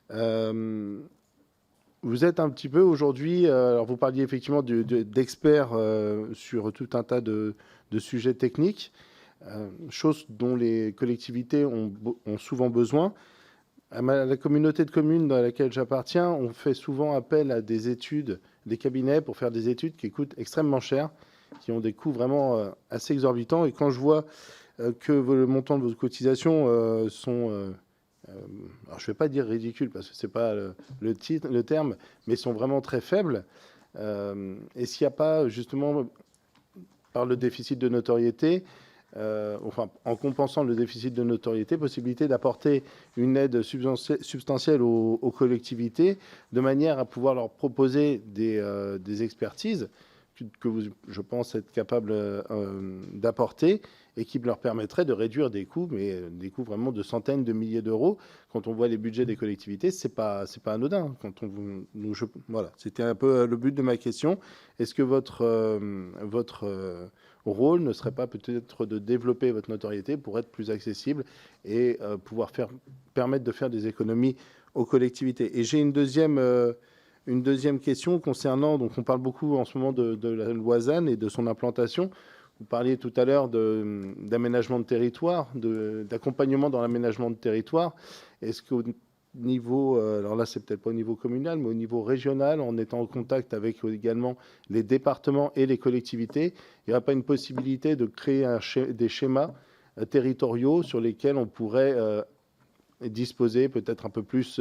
Vous êtes un petit peu aujourd'hui, alors vous parliez effectivement d'experts sur tout un tas de sujets techniques, choses dont les collectivités ont souvent besoin. À la communauté de communes dans laquelle j'appartiens, on fait souvent appel à des études, des cabinets pour faire des études qui coûtent extrêmement cher, qui ont des coûts vraiment assez exorbitants. Et quand je vois que le montant de vos cotisations sont, alors je ne vais pas dire ridicules parce que ce n'est pas le terme, mais sont vraiment très faibles, et s'il n'y a pas justement, par le déficit de notoriété, en compensant le déficit de notoriété, possibilité d'apporter une aide substantielle aux collectivités de manière à pouvoir leur proposer des expertises que je pense être capable d'apporter et qui leur permettraient de réduire des coûts, mais des coûts vraiment de centaines de milliers d'euros. Quand on voit les budgets des collectivités, c'est pas anodin. Voilà, c'était un peu le but de ma question. Est-ce que votre rôle ne serait pas peut-être de développer votre notoriété pour être plus accessible et pouvoir permettre de faire des économies aux collectivités? Et j'ai une deuxième question concernant, donc on parle beaucoup en ce moment de la loi ZAN et de son implantation. Vous parliez tout à l'heure d'aménagement de territoire, d'accompagnement dans l'aménagement de territoire. Est-ce qu'au niveau, alors là c'est peut-être pas au niveau communal, mais au niveau régional, en étant en contact avec également les départements et les collectivités, il n'y aurait pas une possibilité de créer des schémas territoriaux sur lesquels on pourrait disposer peut-être un peu plus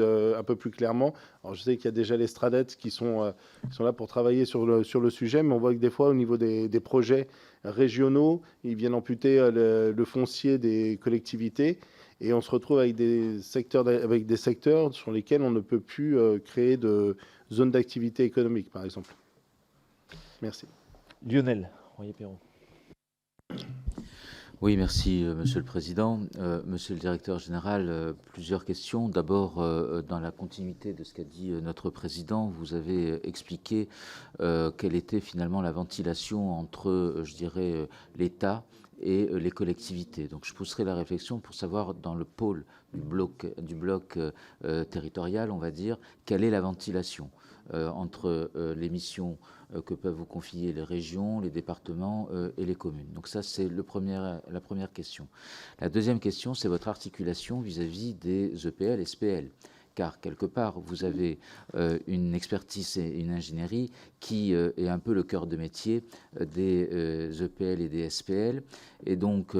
clairement? Alors je sais qu'il y a déjà les Stradettes qui sont là pour travailler sur le sujet, mais on voit que des fois au niveau des projets régionaux, ils viennent amputer le foncier des collectivités et on se retrouve avec des secteurs sur lesquels on ne peut plus créer de zones d'activité économique, par exemple. Merci. Lionel Royer-Perrault. Oui, merci, Monsieur le Président. Monsieur le Directeur Général, plusieurs questions. D'abord, dans la continuité de ce qu'a dit notre Président, vous avez expliqué quelle était finalement la ventilation entre, je dirais, l'État et les collectivités. Donc je pousserai la réflexion pour savoir dans le pôle du bloc territorial, on va dire, quelle est la ventilation entre les missions que peuvent vous confier les régions, les départements et les communes. Donc ça, c'est la première question. La deuxième question, c'est votre articulation vis-à-vis des EPL, SPL. Car quelque part, vous avez une expertise et une ingénierie qui est un peu le cœur de métier des EPL et des SPL. Et donc,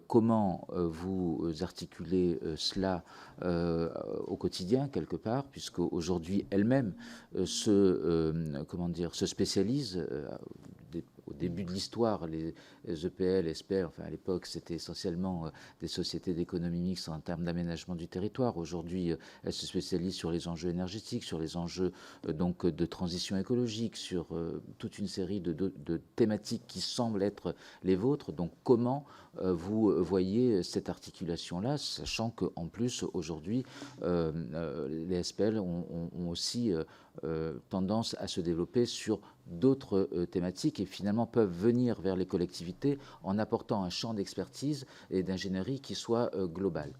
comment vous articulez cela au quotidien, quelque part, puisque aujourd'hui, elles-mêmes se spécialisent au début de l'histoire, les EPL, SPL, enfin à l'époque, c'était essentiellement des sociétés d'économie mixte en termes d'aménagement du territoire. Aujourd'hui, elles se spécialisent sur les enjeux énergétiques, sur les enjeux donc de transition écologique, sur toute une série de thématiques qui semblent être les vôtres. Donc, comment vous voyez cette articulation-là, sachant qu'en plus, aujourd'hui, les SPL ont aussi tendance à se développer sur d'autres thématiques et finalement peuvent venir vers les collectivités en apportant un champ d'expertise et d'ingénierie qui soit global.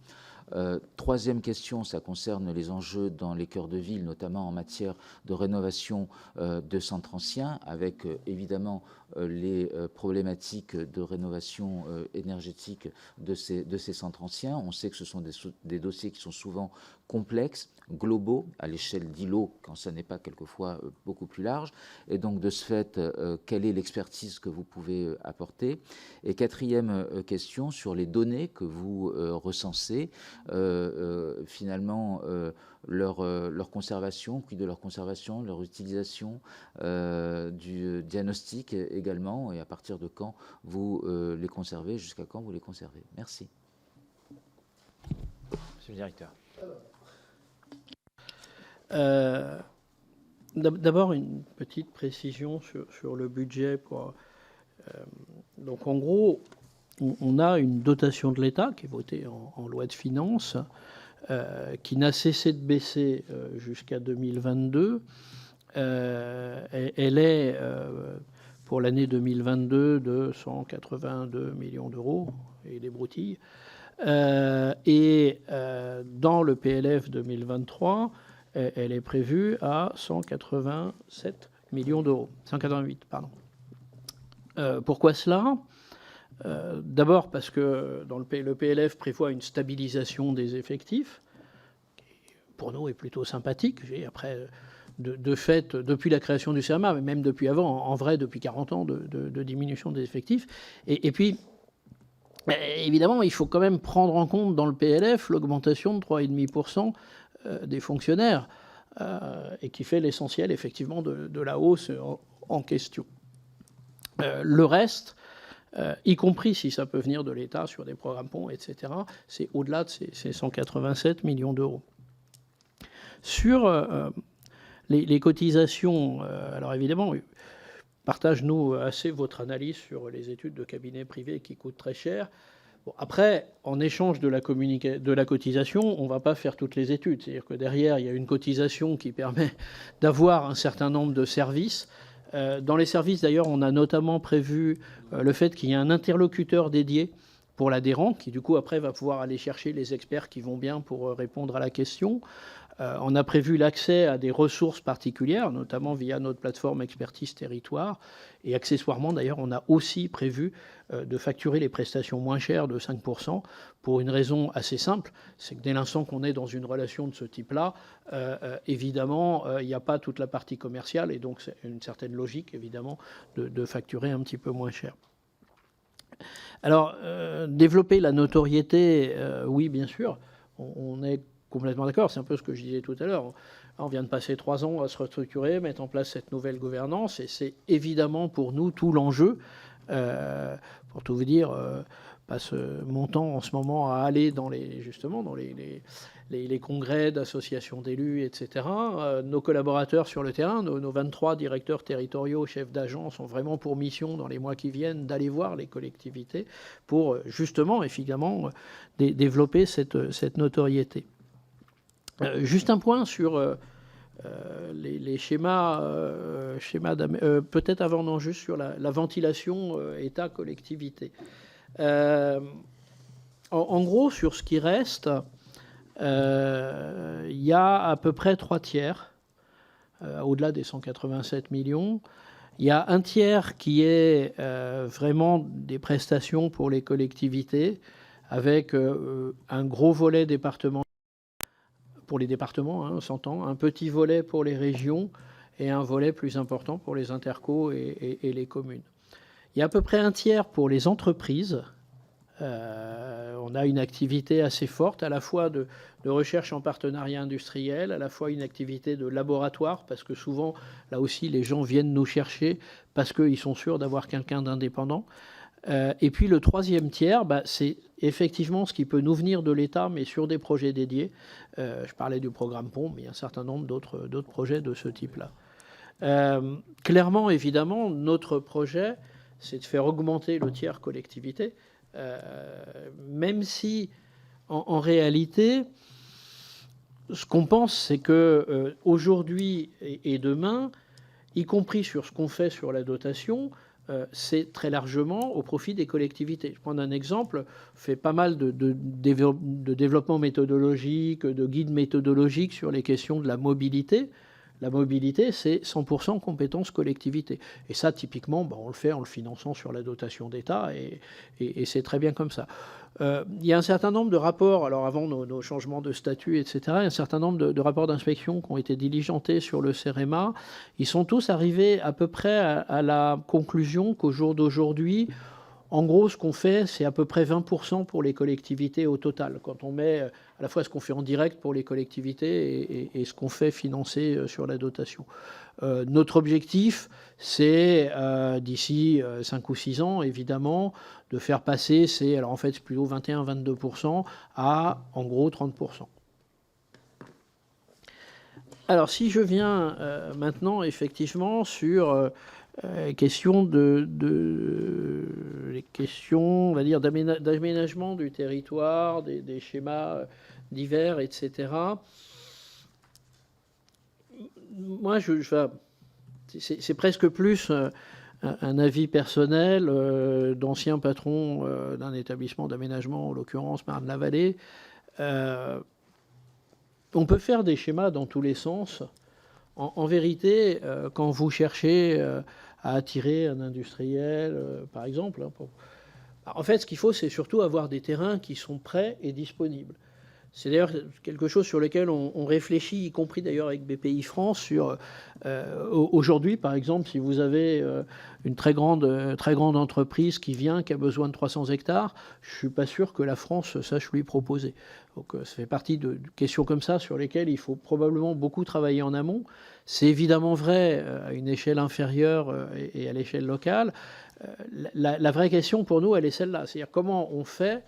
Troisième question, ça concerne les enjeux dans les cœurs de ville, notamment en matière de rénovation de centres anciens, avec évidemment les problématiques de rénovation énergétique de ces centres anciens. On sait que ce sont des dossiers qui sont souvent complexes, globaux, à l'échelle d'îlots, quand ça n'est pas quelquefois beaucoup plus large. Et donc, de ce fait, quelle est l'expertise que vous pouvez apporter? Et quatrième question, sur les données que vous recensez, finalement, leur conservation, quid de leur conservation, leur utilisation, du diagnostic également, et à partir de quand vous les conservez, jusqu'à quand vous les conservez. Merci. Monsieur le directeur. D'abord, une petite précision sur le budget. Donc, en gros, on a une dotation de l'État qui est votée en loi de finances, qui n'a cessé de baisser jusqu'à 2022. Elle est, pour l'année 2022, de 182 millions d'euros et des broutilles. Et dans le PLF 2023, elle est prévue à 187 millions d'euros. 188, pardon. Pourquoi cela ? D'abord parce que le PLF prévoit une stabilisation des effectifs, qui pour nous est plutôt sympathique. Après, de fait, depuis la création du CERMA, mais même depuis avant, en vrai, depuis 40 ans de diminution des effectifs. Et puis, évidemment, il faut quand même prendre en compte dans le PLF l'augmentation de 3,5% des fonctionnaires, et qui fait l'essentiel, effectivement, de la hausse en question. Le reste, y compris si ça peut venir de l'État sur des programmes ponts, etc., c'est au-delà de ces 187 millions d'euros. Sur les cotisations, alors évidemment, partage-nous assez votre analyse sur les études de cabinets privés qui coûtent très cher. Bon, après, en échange de la cotisation, on ne va pas faire toutes les études. C'est-à-dire que derrière, il y a une cotisation qui permet d'avoir un certain nombre de services. Dans les services, d'ailleurs, on a notamment prévu le fait qu'il y ait un interlocuteur dédié pour l'adhérent, qui du coup, après, va pouvoir aller chercher les experts qui vont bien pour répondre à la question. On a prévu l'accès à des ressources particulières, notamment via notre plateforme Expertise Territoire. Et accessoirement, d'ailleurs, on a aussi prévu de facturer les prestations moins chères de 5%, pour une raison assez simple, c'est que dès l'instant qu'on est dans une relation de ce type-là, évidemment, il n'y a pas toute la partie commerciale, et donc c'est une certaine logique, évidemment, de facturer un petit peu moins cher. Alors, développer la notoriété, oui, bien sûr, on est complètement d'accord, c'est un peu ce que je disais tout à l'heure. On vient de passer 3 ans à se restructurer, mettre en place cette nouvelle gouvernance, et c'est évidemment pour nous tout l'enjeu. Pour tout vous dire, passe mon temps en ce moment à aller dans les congrès d'associations d'élus, etc. Nos collaborateurs sur le terrain, nos 23 directeurs territoriaux, chefs d'agence, ont vraiment pour mission, dans les mois qui viennent, d'aller voir les collectivités pour justement, évidemment, développer cette notoriété. Juste un point sur les schémas peut-être avant, non, juste sur la ventilation État-collectivité. En gros, sur ce qui reste, il y a à peu près 3 tiers, au-delà des 187 millions. Il y a un tiers qui est vraiment des prestations pour les collectivités, avec un gros volet département pour les départements, on s'entend, un petit volet pour les régions et un volet plus important pour les intercos et les communes. Il y a à peu près un tiers pour les entreprises. On a une activité assez forte, à la fois de recherche en partenariat industriel, à la fois une activité de laboratoire, parce que souvent, là aussi, les gens viennent nous chercher parce qu'ils sont sûrs d'avoir quelqu'un d'indépendant. Et puis le troisième tiers, c'est effectivement ce qui peut nous venir de l'État, mais sur des projets dédiés. Je parlais du programme POMP, mais il y a un certain nombre d'autres projets de ce type-là. Clairement, évidemment, notre projet, c'est de faire augmenter le tiers collectivité, même si, en réalité, ce qu'on pense, c'est que aujourd'hui et demain, y compris sur ce qu'on fait sur la dotation, c'est très largement au profit des collectivités. Je prends un exemple, on fait pas mal de développement méthodologique, de guides méthodologiques sur les questions de la mobilité. La mobilité, c'est 100% compétence collectivité. Et ça, typiquement, on le fait en le finançant sur la dotation d'État, et c'est très bien comme ça. Il y a un certain nombre de rapports, alors avant nos changements de statut, etc., il y a un certain nombre de rapports d'inspection qui ont été diligentés sur le CEREMA. Ils sont tous arrivés à peu près à la conclusion qu'au jour d'aujourd'hui, en gros, ce qu'on fait, c'est à peu près 20% pour les collectivités au total, quand on met à la fois ce qu'on fait en direct pour les collectivités et ce qu'on fait financer sur la dotation. Notre objectif, c'est d'ici 5 ou 6 ans, évidemment, de faire passer, alors en fait, c'est plutôt 21-22% à, en gros, 30%. Alors, si je viens maintenant, effectivement, sur les questions on va dire, d'aménagement du territoire, des schémas divers, etc. Moi, c'est presque plus un avis personnel d'ancien patron d'un établissement d'aménagement, en l'occurrence Marne-la-Vallée. On peut faire des schémas dans tous les sens. En vérité, quand vous cherchez à attirer un industriel, par exemple, en fait, ce qu'il faut, c'est surtout avoir des terrains qui sont prêts et disponibles. C'est d'ailleurs quelque chose sur lequel on réfléchit, y compris d'ailleurs avec BPI France, sur aujourd'hui, par exemple, si vous avez une très grande entreprise qui vient, qui a besoin de 300 hectares, je ne suis pas sûr que la France sache lui proposer. Donc ça fait partie de questions comme ça sur lesquelles il faut probablement beaucoup travailler en amont. C'est évidemment vrai à une échelle inférieure et à l'échelle locale. La vraie question pour nous, elle est celle-là. C'est-à-dire comment on fait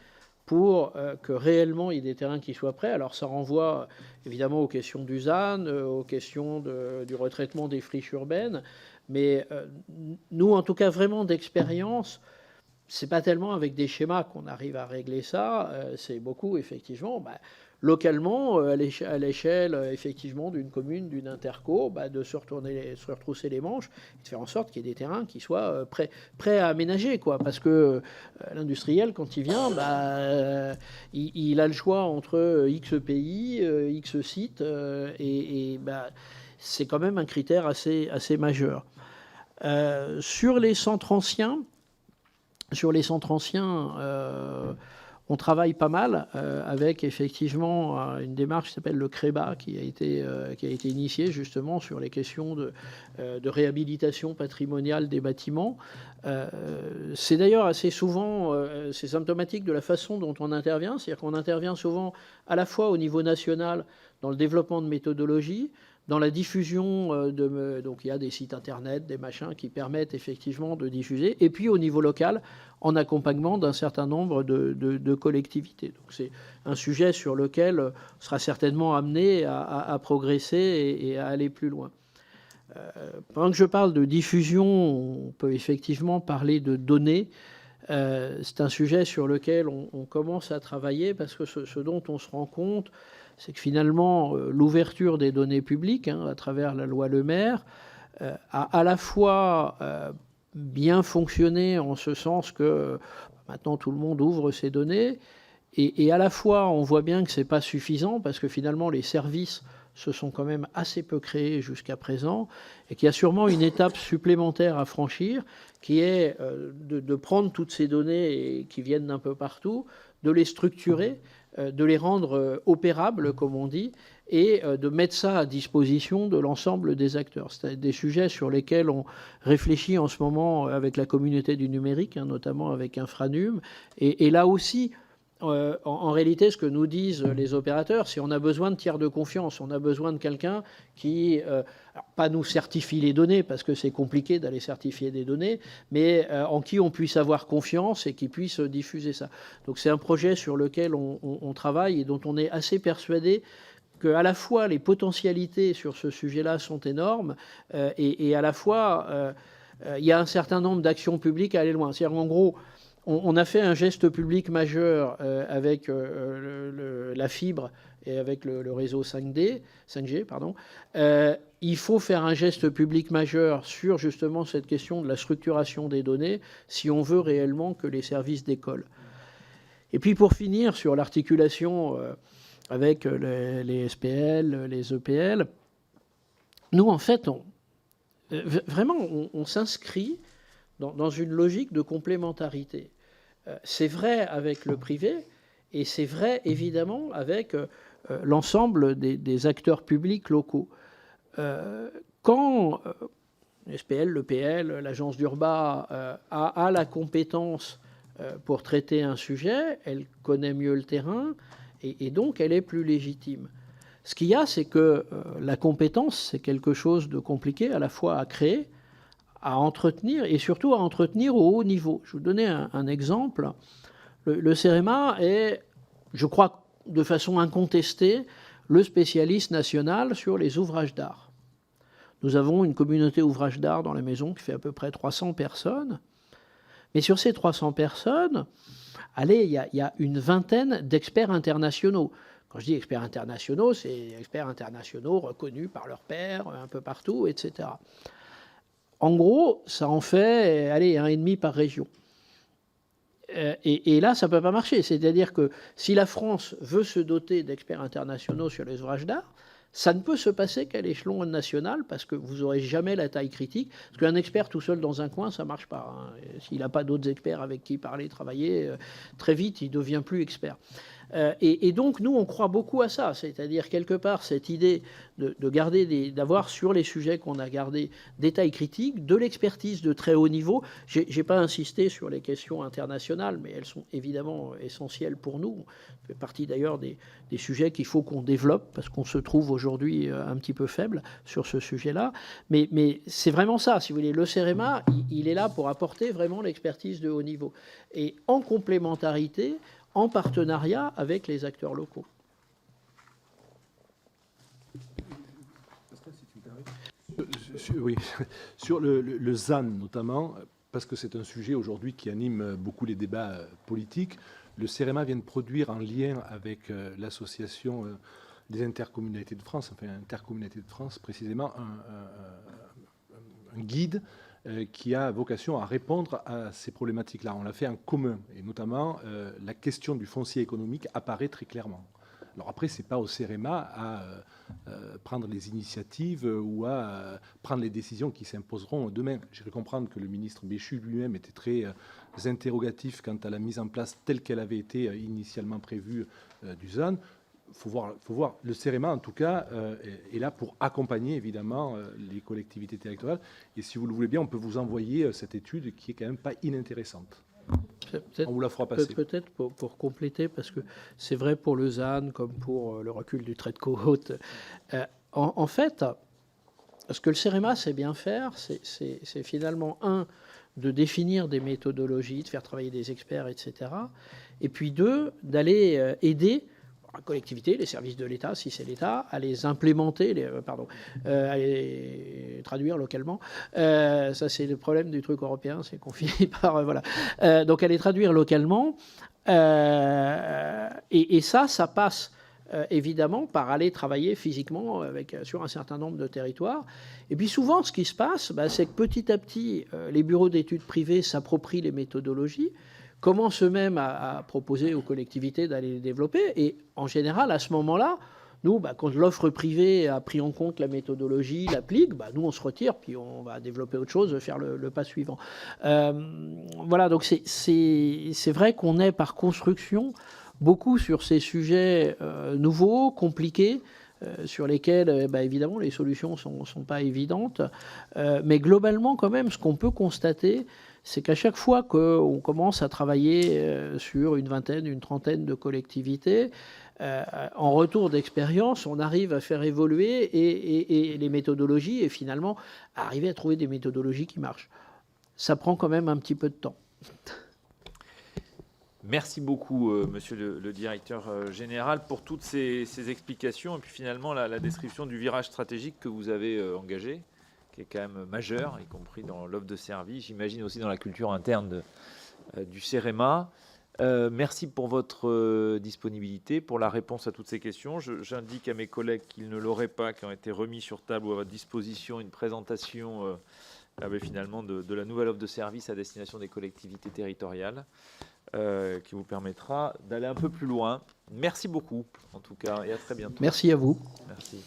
pour que réellement il y ait des terrains qui soient prêts. Alors ça renvoie évidemment aux questions du ZAN, aux questions du retraitement des friches urbaines, mais nous, en tout cas, vraiment d'expérience, c'est pas tellement avec des schémas qu'on arrive à régler ça, c'est beaucoup, effectivement, localement, à l'échelle, effectivement, d'une commune, d'une interco, de se retrousser les manches et de faire en sorte qu'il y ait des terrains qui soient prêts à aménager, quoi. Parce que l'industriel, quand il vient, il a le choix entre X pays, X sites, et c'est quand même un critère assez majeur. Sur les centres anciens, on travaille pas mal avec effectivement une démarche qui s'appelle le CREBA, qui a été initiée justement sur les questions de réhabilitation patrimoniale des bâtiments. C'est d'ailleurs assez souvent, c'est symptomatique de la façon dont on intervient, c'est-à-dire qu'on intervient souvent à la fois au niveau national dans le développement de méthodologies, dans la diffusion donc il y a des sites internet, des machins qui permettent effectivement de diffuser, et puis au niveau local, en accompagnement d'un certain nombre de collectivités. Donc c'est un sujet sur lequel on sera certainement amené à progresser et à aller plus loin. Pendant que je parle de diffusion, on peut effectivement parler de données. C'est un sujet sur lequel on commence à travailler parce que ce dont on se rend compte, c'est que finalement, l'ouverture des données publiques, à travers la loi Le Maire, a à la fois bien fonctionné en ce sens que Maintenant, tout le monde ouvre ses données. Et à la fois, on voit bien que ce n'est pas suffisant parce que finalement, les services se sont quand même assez peu créés jusqu'à présent et qu'il y a sûrement une étape supplémentaire à franchir qui est de prendre toutes ces données qui viennent d'un peu partout, de les structurer, de les rendre opérables, comme on dit, et de mettre ça à disposition de l'ensemble des acteurs. C'est des sujets sur lesquels on réfléchit en ce moment avec la communauté du numérique, hein, notamment avec Infranum. Et là aussi, en réalité, ce que nous disent les opérateurs, c'est qu'on a besoin de tiers de confiance. On a besoin de quelqu'un qui, pas nous certifie les données, parce que c'est compliqué d'aller certifier des données, mais en qui on puisse avoir confiance et qui puisse diffuser ça. Donc c'est un projet sur lequel on travaille et dont on est assez persuadé qu'à la fois les potentialités sur ce sujet-là sont énormes et à la fois il y a un certain nombre d'actions publiques à aller loin. C'est-à-dire en gros, on a fait un geste public majeur avec la fibre et avec le réseau 5G. Il faut faire un geste public majeur sur justement cette question de la structuration des données si on veut réellement que les services décollent. Et puis pour finir, sur l'articulation avec les SPL, les EPL, nous en fait, vraiment, on s'inscrit dans une logique de complémentarité. C'est vrai avec le privé et c'est vrai évidemment avec l'ensemble des acteurs publics locaux. Quand SPL, l'EPL, l'agence d'Urba a la compétence pour traiter un sujet, elle connaît mieux le terrain et donc elle est plus légitime. Ce qu'il y a, c'est que la compétence, c'est quelque chose de compliqué à la fois à créer, à entretenir et surtout à entretenir au haut niveau. Je vais vous donner un exemple. Le CEREMA est, je crois, de façon incontestée, le spécialiste national sur les ouvrages d'art. Nous avons une communauté ouvrages d'art dans la maison qui fait à peu près 300 personnes. Mais sur ces 300 personnes, allez, il y a une vingtaine d'experts internationaux. Quand je dis experts internationaux, c'est experts internationaux reconnus par leurs pairs un peu partout, etc. En gros, ça en fait, allez, 1,5 par région. Et là, ça ne peut pas marcher. C'est-à-dire que si la France veut se doter d'experts internationaux sur les ouvrages d'art, ça ne peut se passer qu'à l'échelon national parce que vous n'aurez jamais la taille critique. Parce qu'un expert tout seul dans un coin, ça ne marche pas. Hein. S'il n'a pas d'autres experts avec qui parler, travailler, très vite, il ne devient plus expert. Et donc, nous, on croit beaucoup à ça. C'est-à-dire, quelque part, cette idée de garder d'avoir sur les sujets qu'on a gardés des tailles critiques, de l'expertise de très haut niveau. Je n'ai pas insisté sur les questions internationales, mais elles sont évidemment essentielles pour nous. Ça fait partie d'ailleurs des sujets qu'il faut qu'on développe, parce qu'on se trouve aujourd'hui un petit peu faible sur ce sujet-là. Mais c'est vraiment ça, si vous voulez. Le CEREMA, il est là pour apporter vraiment l'expertise de haut niveau. Et en complémentarité, en partenariat avec les acteurs locaux. Oui, sur le ZAN notamment, parce que c'est un sujet aujourd'hui qui anime beaucoup les débats politiques, le CEREMA vient de produire en lien avec l'association des intercommunalités de France, enfin Intercommunauté de France précisément, un guide qui a vocation à répondre à ces problématiques-là. On l'a fait en commun, et notamment la question du foncier économique apparaît très clairement. Alors après, ce n'est pas au CEREMA à prendre les initiatives ou à prendre les décisions qui s'imposeront demain. J'ai cru comprendre que le ministre Béchu lui-même était très interrogatif quant à la mise en place telle qu'elle avait été initialement prévue du ZAN. Faut voir. Le CEREMA, en tout cas, est là pour accompagner, évidemment, les collectivités territoriales. Et si vous le voulez bien, on peut vous envoyer cette étude qui est quand même pas inintéressante. On vous la fera passer. Peut-être pour compléter, parce que c'est vrai pour le ZAN comme pour le recul du trait de côte. En fait, ce que le CEREMA sait bien faire, c'est finalement, de définir des méthodologies, de faire travailler des experts, etc. Et puis d'aller aider la collectivité, les services de l'État, si c'est l'État, à les implémenter, à les traduire localement. Ça, c'est le problème du truc européen, c'est qu'on finit par... voilà. Donc, à les traduire localement. Et ça passe évidemment par aller travailler physiquement sur un certain nombre de territoires. Et puis souvent, ce qui se passe, c'est que petit à petit, les bureaux d'études privées s'approprient les méthodologies, commencent eux-mêmes à proposer aux collectivités d'aller les développer. Et en général, à ce moment-là, nous, quand l'offre privée a pris en compte la méthodologie, l'applique, nous, on se retire, puis on va développer autre chose, faire le pas suivant. Voilà, donc c'est vrai qu'on est par construction beaucoup sur ces sujets nouveaux, compliqués, sur lesquels, évidemment, les solutions ne sont pas évidentes. Mais globalement, quand même, ce qu'on peut constater, c'est qu'à chaque fois qu'on commence à travailler sur une vingtaine, une trentaine de collectivités, en retour d'expérience, on arrive à faire évoluer et les méthodologies et finalement arriver à trouver des méthodologies qui marchent. Ça prend quand même un petit peu de temps. Merci beaucoup, monsieur le directeur général, pour toutes ces explications et puis finalement la description du virage stratégique que vous avez engagé, qui est quand même majeur, y compris dans l'offre de service, j'imagine aussi dans la culture interne du CEREMA. Merci pour votre disponibilité, pour la réponse à toutes ces questions. J'indique à mes collègues qu'ils ne l'auraient pas, qui ont été remis sur table ou à votre disposition une présentation finalement de la nouvelle offre de service à destination des collectivités territoriales, qui vous permettra d'aller un peu plus loin. Merci beaucoup, en tout cas, et à très bientôt. Merci à vous. Merci.